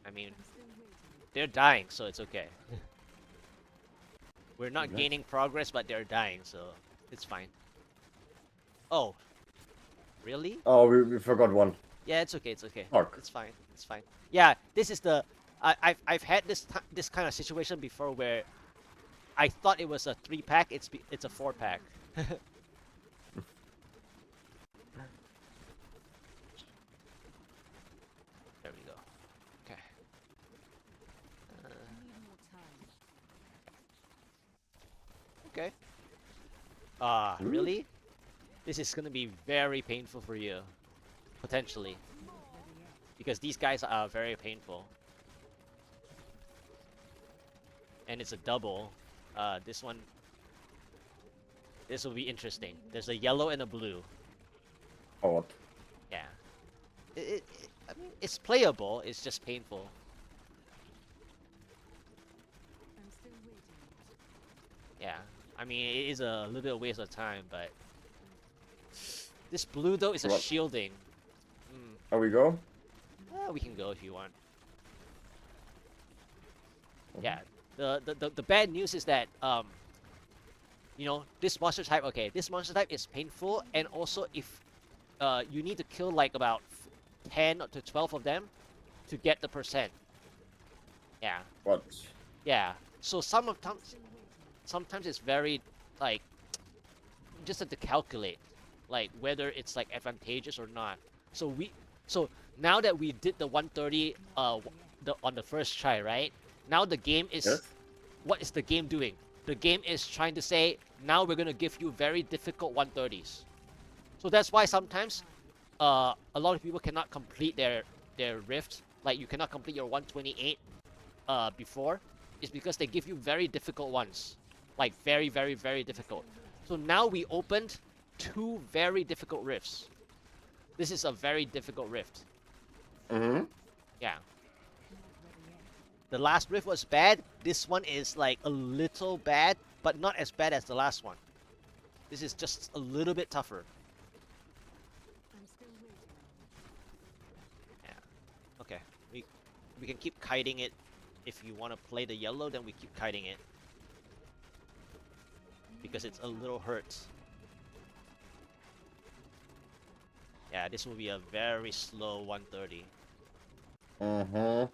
I mean, they're dying, so it's okay. We're not Yes. gaining progress, but they're dying, so it's fine. Oh, really? Oh, we forgot one. Yeah, it's okay. It's okay. Fuck. It's fine. It's fine. Yeah, this is the. I've had this kind of situation before where I thought it was a 3-pack. It's a 4-pack. There we go. Okay. Okay. Really? This is gonna be very painful for you, potentially, because these guys are very painful, and it's a double. This one. This will be interesting. There's a yellow and a blue. Oh, what? Yeah. I mean, it's playable. It's just painful. Yeah. I mean, it is a little bit of waste of time, but this blue though is a What? shielding. There we go. We can go if you want. Yeah. The bad news is that this monster type. Okay, this monster type is painful, and also if you need to kill like about 10 to 12 of them to get the percent. Yeah, What? yeah. So sometimes it's very like you just have to calculate like whether it's like advantageous or not. So so now that we did the 130 on the first try, right? Now the game is Yes? what is the game doing? The game is trying to say now we're gonna give you very difficult 130s. So that's why sometimes a lot of people cannot complete their rift. Like you cannot complete your 128 before, is because they give you very difficult ones, like very very very difficult. So now we opened two very difficult rifts. This is a very difficult rift. Mm-hmm. Yeah. The last rift was bad. This one is like a little bad, but not as bad as the last one. This is just a little bit tougher. Yeah. Okay. We can keep kiting it. If you want to play the yellow, then we keep kiting it because it's a little hurt. Yeah, this will be a very slow 130. Mm-hmm.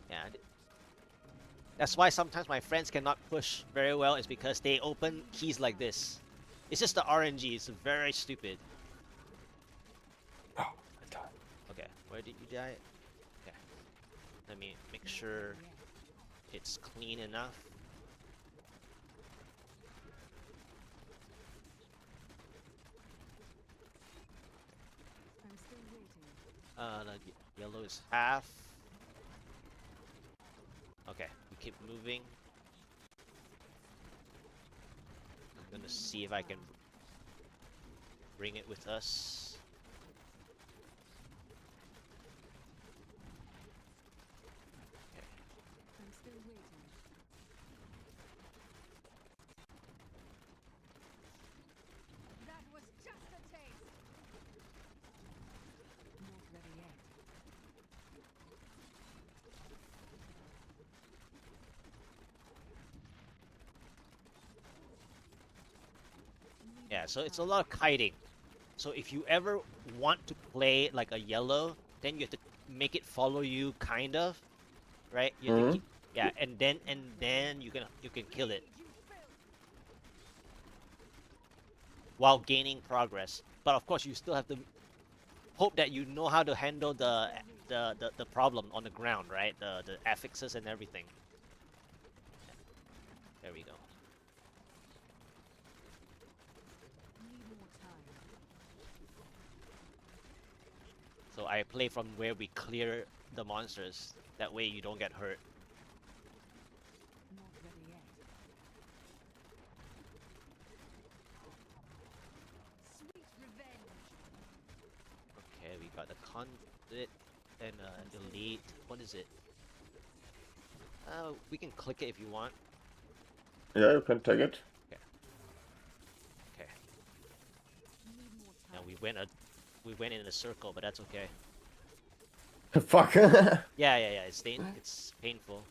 Yeah, that's why sometimes my friends cannot push very well, is because they open keys like this. It's just the RNG. It's very stupid. Oh, I died. Okay, where did you die? Okay, let me make sure it's clean enough. The yellow is half. Okay, we keep moving. I'm gonna see if I can bring it with us. Okay. Yeah, so it's a lot of kiting. So if you ever want to play like a yellow, then you have to make it follow you, kind of, right? You have to Mm-hmm. keep, yeah, and then you can kill it while gaining progress. But of course, you still have to hope that you know how to handle the problem on the ground, right? The affixes and everything. There we go. So I play from where we clear the monsters. That way you don't get hurt. Okay, we got the conduit and elite. What is it? We can click it if you want. Yeah, you can take it. Okay. Okay. Now we went in a circle, but that's okay. Fuck. Yeah. It's painful.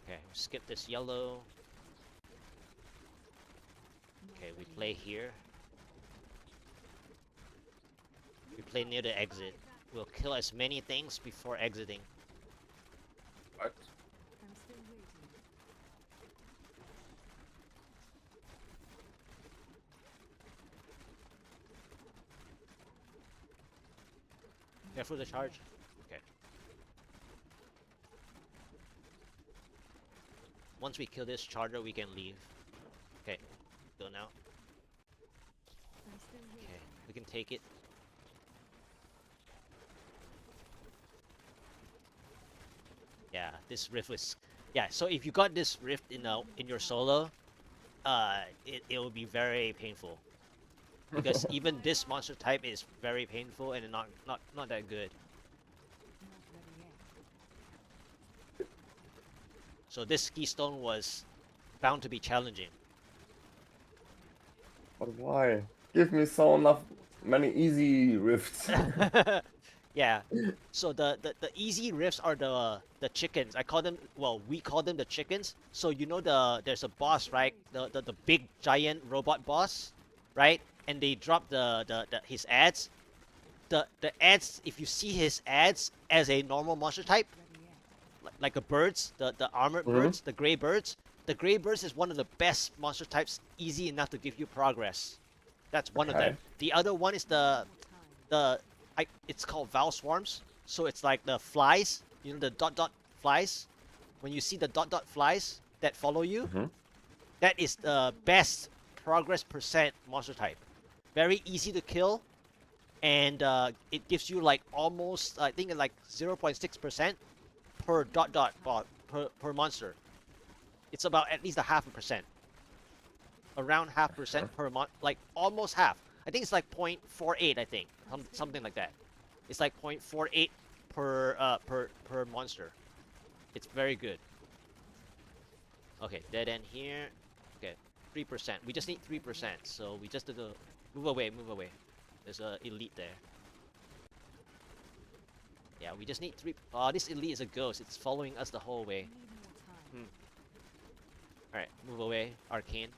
Okay, skip this yellow. Okay, we play here. We play near the exit. We'll kill as many things before exiting. What? Careful the charge. Okay. Once we kill this charger, we can leave. Okay, go now. Okay, we can take it. Yeah, this rift was. Yeah, so if you got this rift in your solo, it will be very painful. because even this monster type is very painful and not that good. So this keystone was bound to be challenging. But why? Give me so enough many easy rifts. Yeah. So the easy rifts are the chickens. I call them, well, we call them the chickens. So you know there's a boss, right? The big giant robot boss, right? And they drop the his ads. The ads, if you see his ads as a normal monster type, like the birds, the armored Hmm. birds, the gray birds. The gray birds is one of the best monster types, easy enough to give you progress. That's one of them. Okay. The other one is the it's called Val Swarms. So it's like the flies, you know, the dot dot flies. When you see the dot dot flies that follow you, Hmm. that is the best progress percent monster type. Very easy to kill, and it gives you like almost, I think, like 0.6% per dot dot bot per monster. It's about at least a half a percent, around half percent per month, like almost half. I think it's like 0.48. I think something like that. It's like 0.48 per monster. It's very good. Okay, dead end here. Okay, 3%. We just need 3%, so we just need to move away, move away. There's a elite there. Yeah, we just need 3. Oh, this elite is a ghost. It's following us the whole way. Alright, move away, Arcane.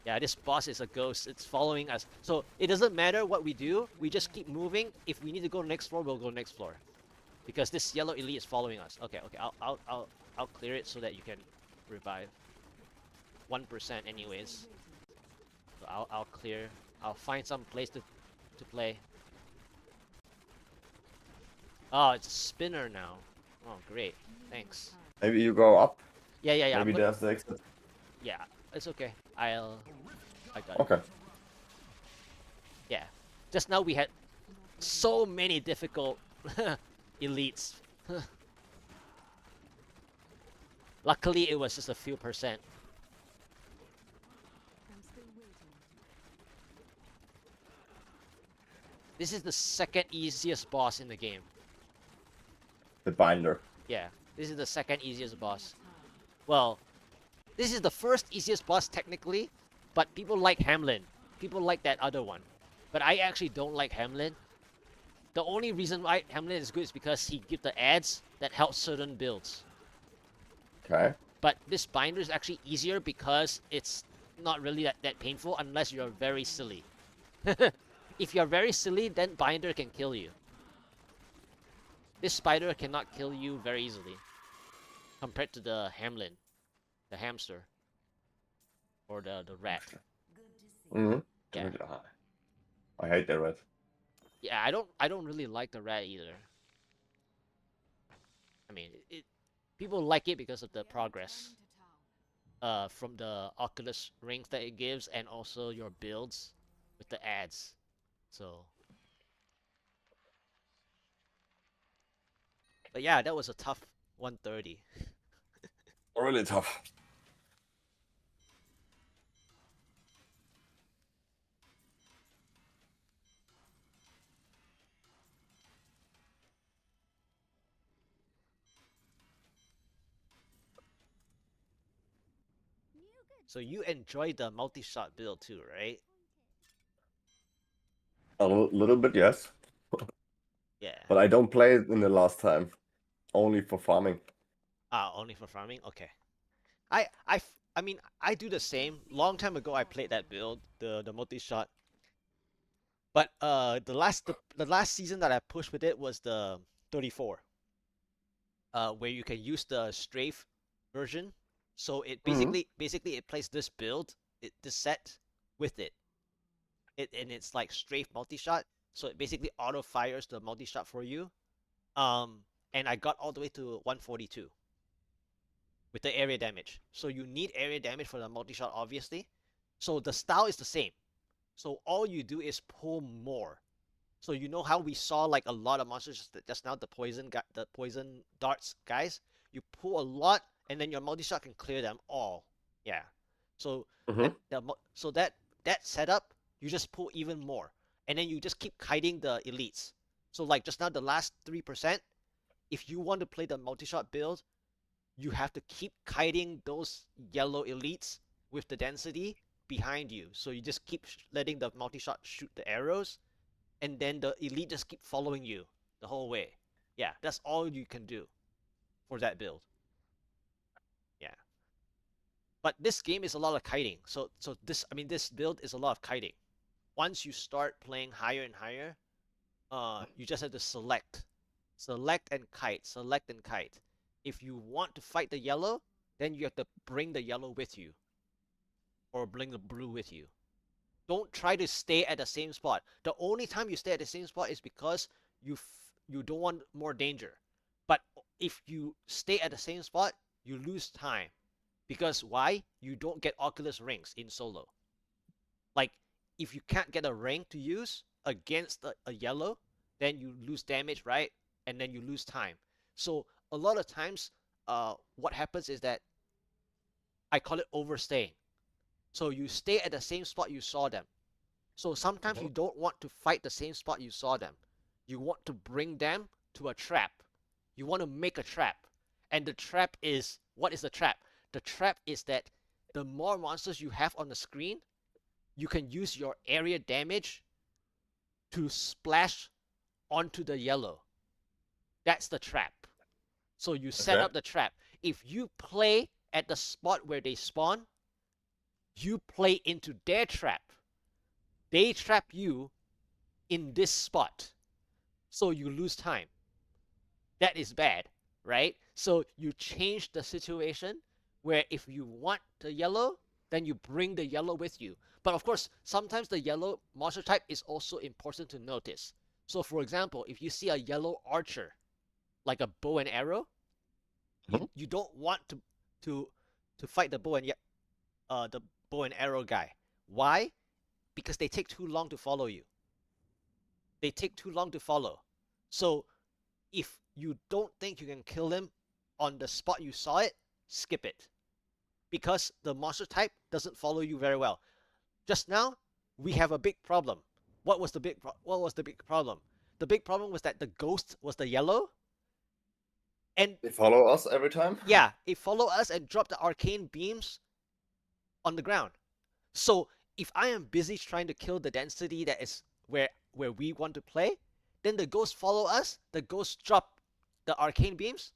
Yeah, this boss is a ghost. It's following us. So it doesn't matter what we do. We just keep moving. If we need to go next floor, we'll go next floor. Because this yellow elite is following us. Okay, okay. I'll clear it so that you can revive. 1% anyways. So I'll clear. I'll find some place to play. Oh, it's a spinner now. Oh, great. Thanks. Maybe you go up. Yeah. Maybe there's the exit. Yeah, it's okay. I got it. Okay. Yeah. Just now we had so many difficult elites. Luckily, it was just a few percent. This is the second easiest boss in the game. The binder. Yeah, this is the second easiest boss. Well, this is the first easiest boss technically, but people like Hamlin. People like that other one. But I actually don't like Hamlin. The only reason why Hamlin is good is because he gives the ads that help certain builds. Okay. But this binder is actually easier because it's not really that painful unless you're very silly. If you're very silly, then binder can kill you. This spider cannot kill you very easily compared to the Hamlin, the hamster, or the rat. Mm-hmm. Yeah, I hate the red. yeah. I don't really like the rat either. I mean, people like it because of the progress, from the Oculus rings that it gives, and also your builds with the ads. So, but yeah, that was a tough 130. Really tough. So you enjoyed the multi-shot build too, right? A little bit, yes. Yeah. But I don't play it in the last time. Only for farming. Ah, only for farming. Okay. I mean, I do the same. Long time ago, I played that build, the multi-shot. But the last season that I pushed with it was the 34, where you can use the strafe version. So it Mm-hmm. basically it plays this build, this set with it. And it's like strafe multi-shot. So it basically auto fires the multi-shot for you. Um, and I got all the way to 142 with the area damage. So you need area damage for the multi-shot, obviously. So the style is the same. So all you do is pull more. So you know how we saw like a lot of monsters just now, the poison darts guys. You pull a lot, and then your multi-shot can clear them all. Yeah. So Mm-hmm. that that setup, you just pull even more, and then you just keep kiting the elites. So like just now, the last 3%, if you want to play the multi-shot build, you have to keep kiting those yellow elites with the density behind you. So you just keep letting the multi-shot shoot the arrows, and then the elite just keep following you the whole way. Yeah, that's all you can do for that build. Yeah. But this game is a lot of kiting. So this build is a lot of kiting. Once you start playing higher and higher, you just have to select and kite, select and kite. If you want to fight the yellow, then you have to bring the yellow with you, or bring the blue with you. Don't try to stay at the same spot. The only time you stay at the same spot is because you don't want more danger. But if you stay at the same spot, you lose time. Because why? You don't get Oculus rings in solo. Like, if you can't get a ring to use against a yellow, then you lose damage, right? And then you lose time. So a lot of times, what happens is that I call it overstaying. So you stay at the same spot you saw them. So sometimes you don't want to fight the same spot you saw them. You want to bring them to a trap. You want to make a trap. And the trap is, what is the trap? The trap is that the more monsters you have on the screen, you can use your area damage to splash onto the yellow. That's the trap. So you set up the trap. If you play at the spot where they spawn, you play into their trap. They trap you in this spot. So you lose time. That is bad, right? So you change the situation where if you want the yellow, then you bring the yellow with you. But of course, sometimes the yellow monster type is also important to notice. So for example, if you see a yellow archer, like a bow and arrow, you don't want to fight the bow and arrow guy. Why? Because they take too long to follow you. They take too long to follow. So if you don't think you can kill him on the spot you saw it, skip it. Because the monster type doesn't follow you very well. Just now, we have a big problem. What was the big problem? The big problem was that the ghost was the yellow. And they follow us every time? Yeah, it followed us and dropped the arcane beams on the ground. So if I am busy trying to kill the density that is where we want to play, then the ghosts follow us, the ghosts drop the arcane beams.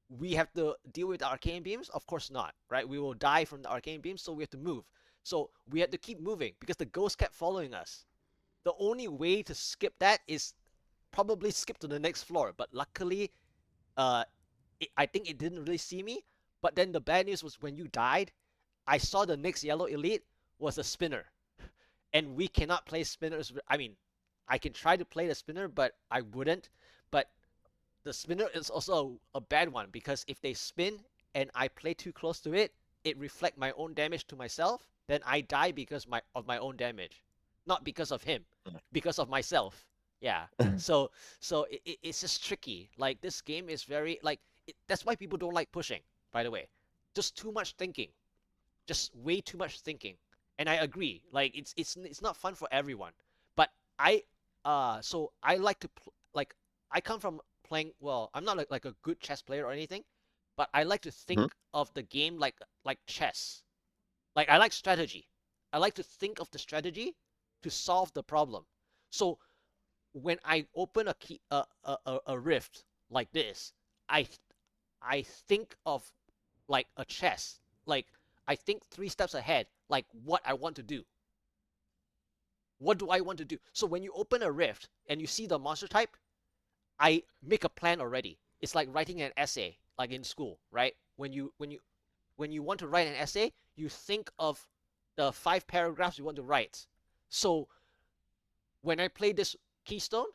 We have to deal with the arcane beams? Of course not, right? We will die from the arcane beams, so we have to move. So we had to keep moving because the ghost kept following us. The only way to skip that is probably skip to the next floor. But luckily, I think it didn't really see me. But then the bad news was when you died, I saw the next yellow elite was a spinner. And we cannot play spinners. I mean, I can try to play the spinner, but I wouldn't. But the spinner is also a bad one because if they spin and I play too close to it, it reflects my own damage to myself. Then I die because of my own damage, not because of him, because of myself. Yeah. So it's just tricky. Like this game is very like that's why people don't like pushing. By the way, just too much thinking, just way too much thinking. And I agree. Like it's not fun for everyone. But so I like to like I come from playing. Well, I'm not like a good chess player or anything, but I like to think of the game like chess. Like I like strategy. I like to think of the strategy to solve the problem. So when I open a rift like this, I I think of like a chess. Like I think 3 steps ahead, like what I want to do. What do I want to do? So when you open a rift and you see the monster type, I make a plan already. It's like writing an essay, like in school, right? When you want to write an essay, you think of the 5 paragraphs you want to write. So when I play this Keystone,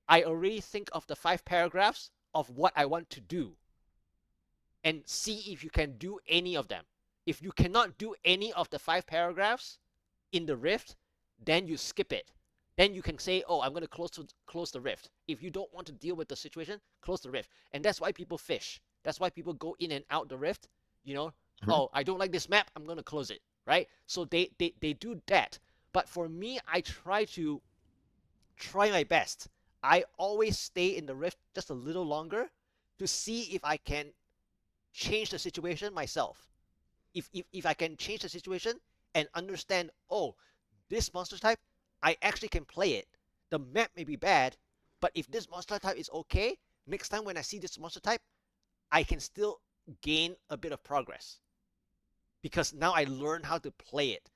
I already think of the 5 paragraphs of what I want to do and see if you can do any of them. If you cannot do any of the 5 paragraphs in the rift, then you skip it. Then you can say, oh, I'm going to close the rift. If you don't want to deal with the situation, close the rift. And that's why people fish. That's why people go in and out the rift. You know, oh, I don't like this map, I'm going to close it, right? So they do that. But for me, I try my best. I always stay in the rift just a little longer to see if I can change the situation myself. If I can change the situation and understand, oh, this monster type, I actually can play it. The map may be bad, but if this monster type is okay, next time when I see this monster type, I can still gain a bit of progress because now I learn how to play it.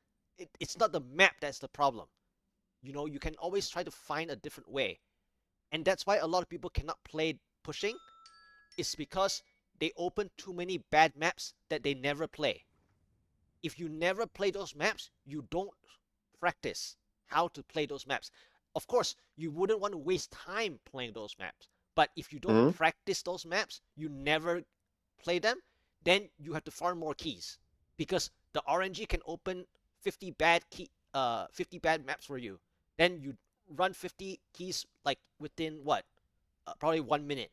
It's not the map that's the problem. You know, you can always try to find a different way. And that's why a lot of people cannot play pushing. It's because they open too many bad maps that they never play. If you never play those maps, you don't practice how to play those maps. Of course, you wouldn't want to waste time playing those maps. But if you don't Hmm. practice those maps, you never play them, then you have to farm more keys. Because the RNG can open 50 bad maps for you. Then you run 50 keys like within what? Probably 1 minute.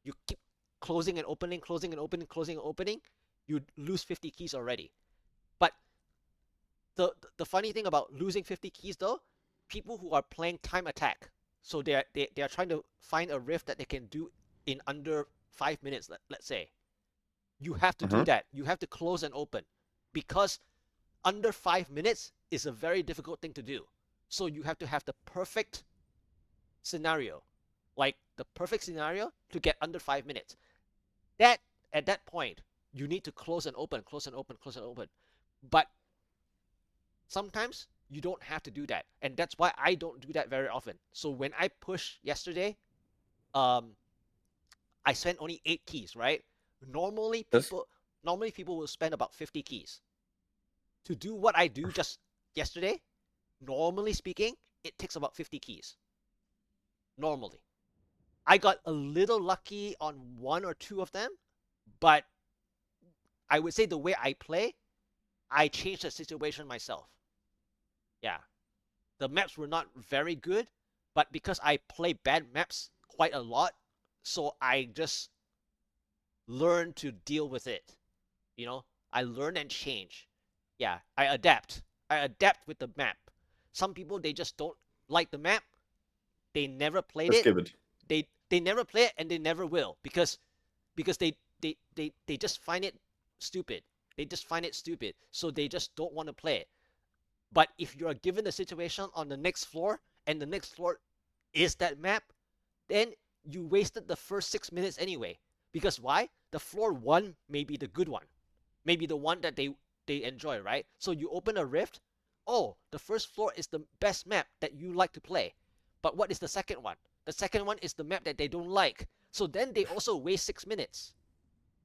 You keep closing and opening, closing and opening, closing and opening. You lose 50 keys already. But the funny thing about losing 50 keys though, people who are playing time attack, so they are trying to find a rift that they can do in under 5 minutes. Let's say you have to do Hmm. that. You have to close and open because under 5 minutes is a very difficult thing to do. So you have to have the perfect scenario, like the perfect scenario to get under 5 minutes. That at that point you need to close and open, close and open, close and open. But sometimes you don't have to do that, and that's why I don't do that very often. So when I push yesterday, um I spent only 8 keys, right? normally Yes. people normally people will spend about 50 keys to do what I do just yesterday. Normally speaking, it takes about 50 keys. Normally, I got a little lucky on one or two of them, but I would say the way I play, I changed the situation myself. Yeah, the maps were not very good, but because I play bad maps quite a lot, so I just learn to deal with it. You know, I learn and change. Yeah, I adapt. I adapt with the map. Some people they just don't like the map. They never played Let's it. give it. They never play it and they never will because they just find it stupid. They just find it stupid. So they just don't want to play it. But if you're given the situation on the next floor and the next floor is that map, then you wasted the first 6 minutes anyway. Because why? The floor one may be the good one, maybe the one that they enjoy, right? So you open a rift. Oh, the first floor is the best map that you like to play. But what is the second one? The second one is the map that they don't like. So then they also waste 6 minutes,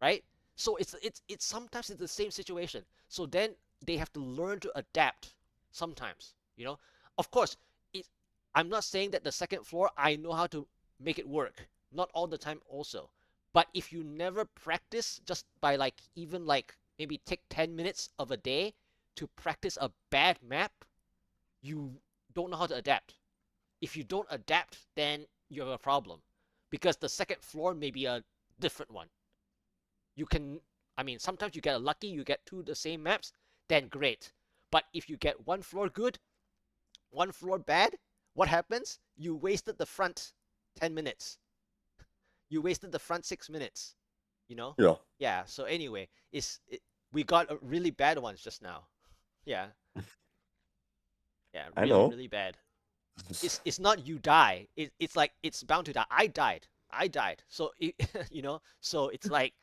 right? So it's sometimes it's the same situation. So then they have to learn to adapt sometimes, you know. Of course, it, I'm not saying that the second floor I know how to make it work. Not all the time also. But if you never practice just by like even like maybe take 10 minutes of a day to practice a bad map, you don't know how to adapt. If you don't adapt, then you have a problem because the second floor may be a different one. You can, I mean, sometimes you get lucky, you get two the same maps, then great. But if you get one floor good, one floor bad, what happens? You wasted the front 10 minutes. You wasted the front 6 minutes, you know? Yeah, Yeah, so anyway, we got really bad ones just now. Yeah, yeah, I really, know. really bad. It's not you die. It's like it's bound to die. I died. I died. So you know, so it's like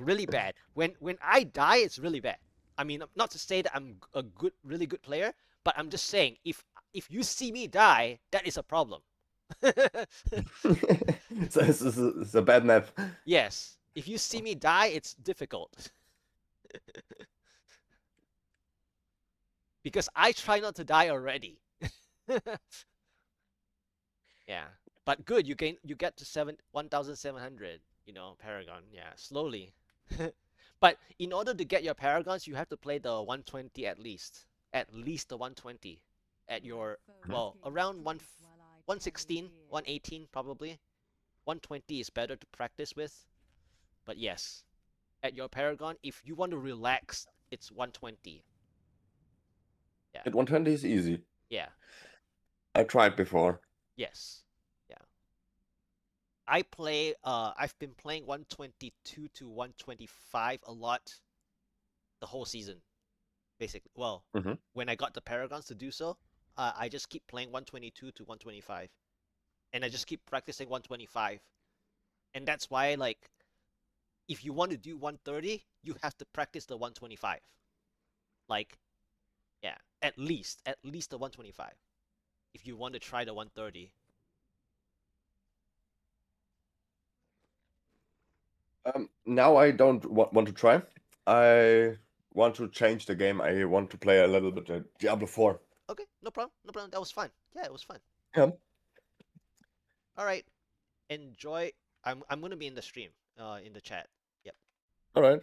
really bad. When I die, it's really bad. I mean, not to say that I'm a really good player, but I'm just saying if you see me die, that is a problem. So it's a bad map. Yes, if you see me die, it's difficult because I try not to die already. Yeah, but good. You get to 1,700. You know, Paragon. Yeah, slowly. But in order to get your Paragons, you have to play the 120 at least. At least the 120 at your well around 116, 118 probably. 120 is better to practice with. But yes, at your Paragon, if you want to relax, it's 120. Yeah. At 120 is easy. Yeah. I tried before. Yes. Yeah. I've been playing 122 to 125 a lot the whole season, basically. Well, Hmm. when I got the Paragons to do so, I just keep playing 122 to 125, and I just keep practicing 125. And that's why, like, if you want to do 130, you have to practice the 125. Like, yeah, at least the 125 if you want to try the 130. Now I don't want to try. I want to change the game. I want to play a little bit Diablo 4. Okay, no problem, no problem. That was fun. Yeah, it was fun. Yeah. All right, enjoy. I'm gonna be in the stream, in the chat. Yep. All right.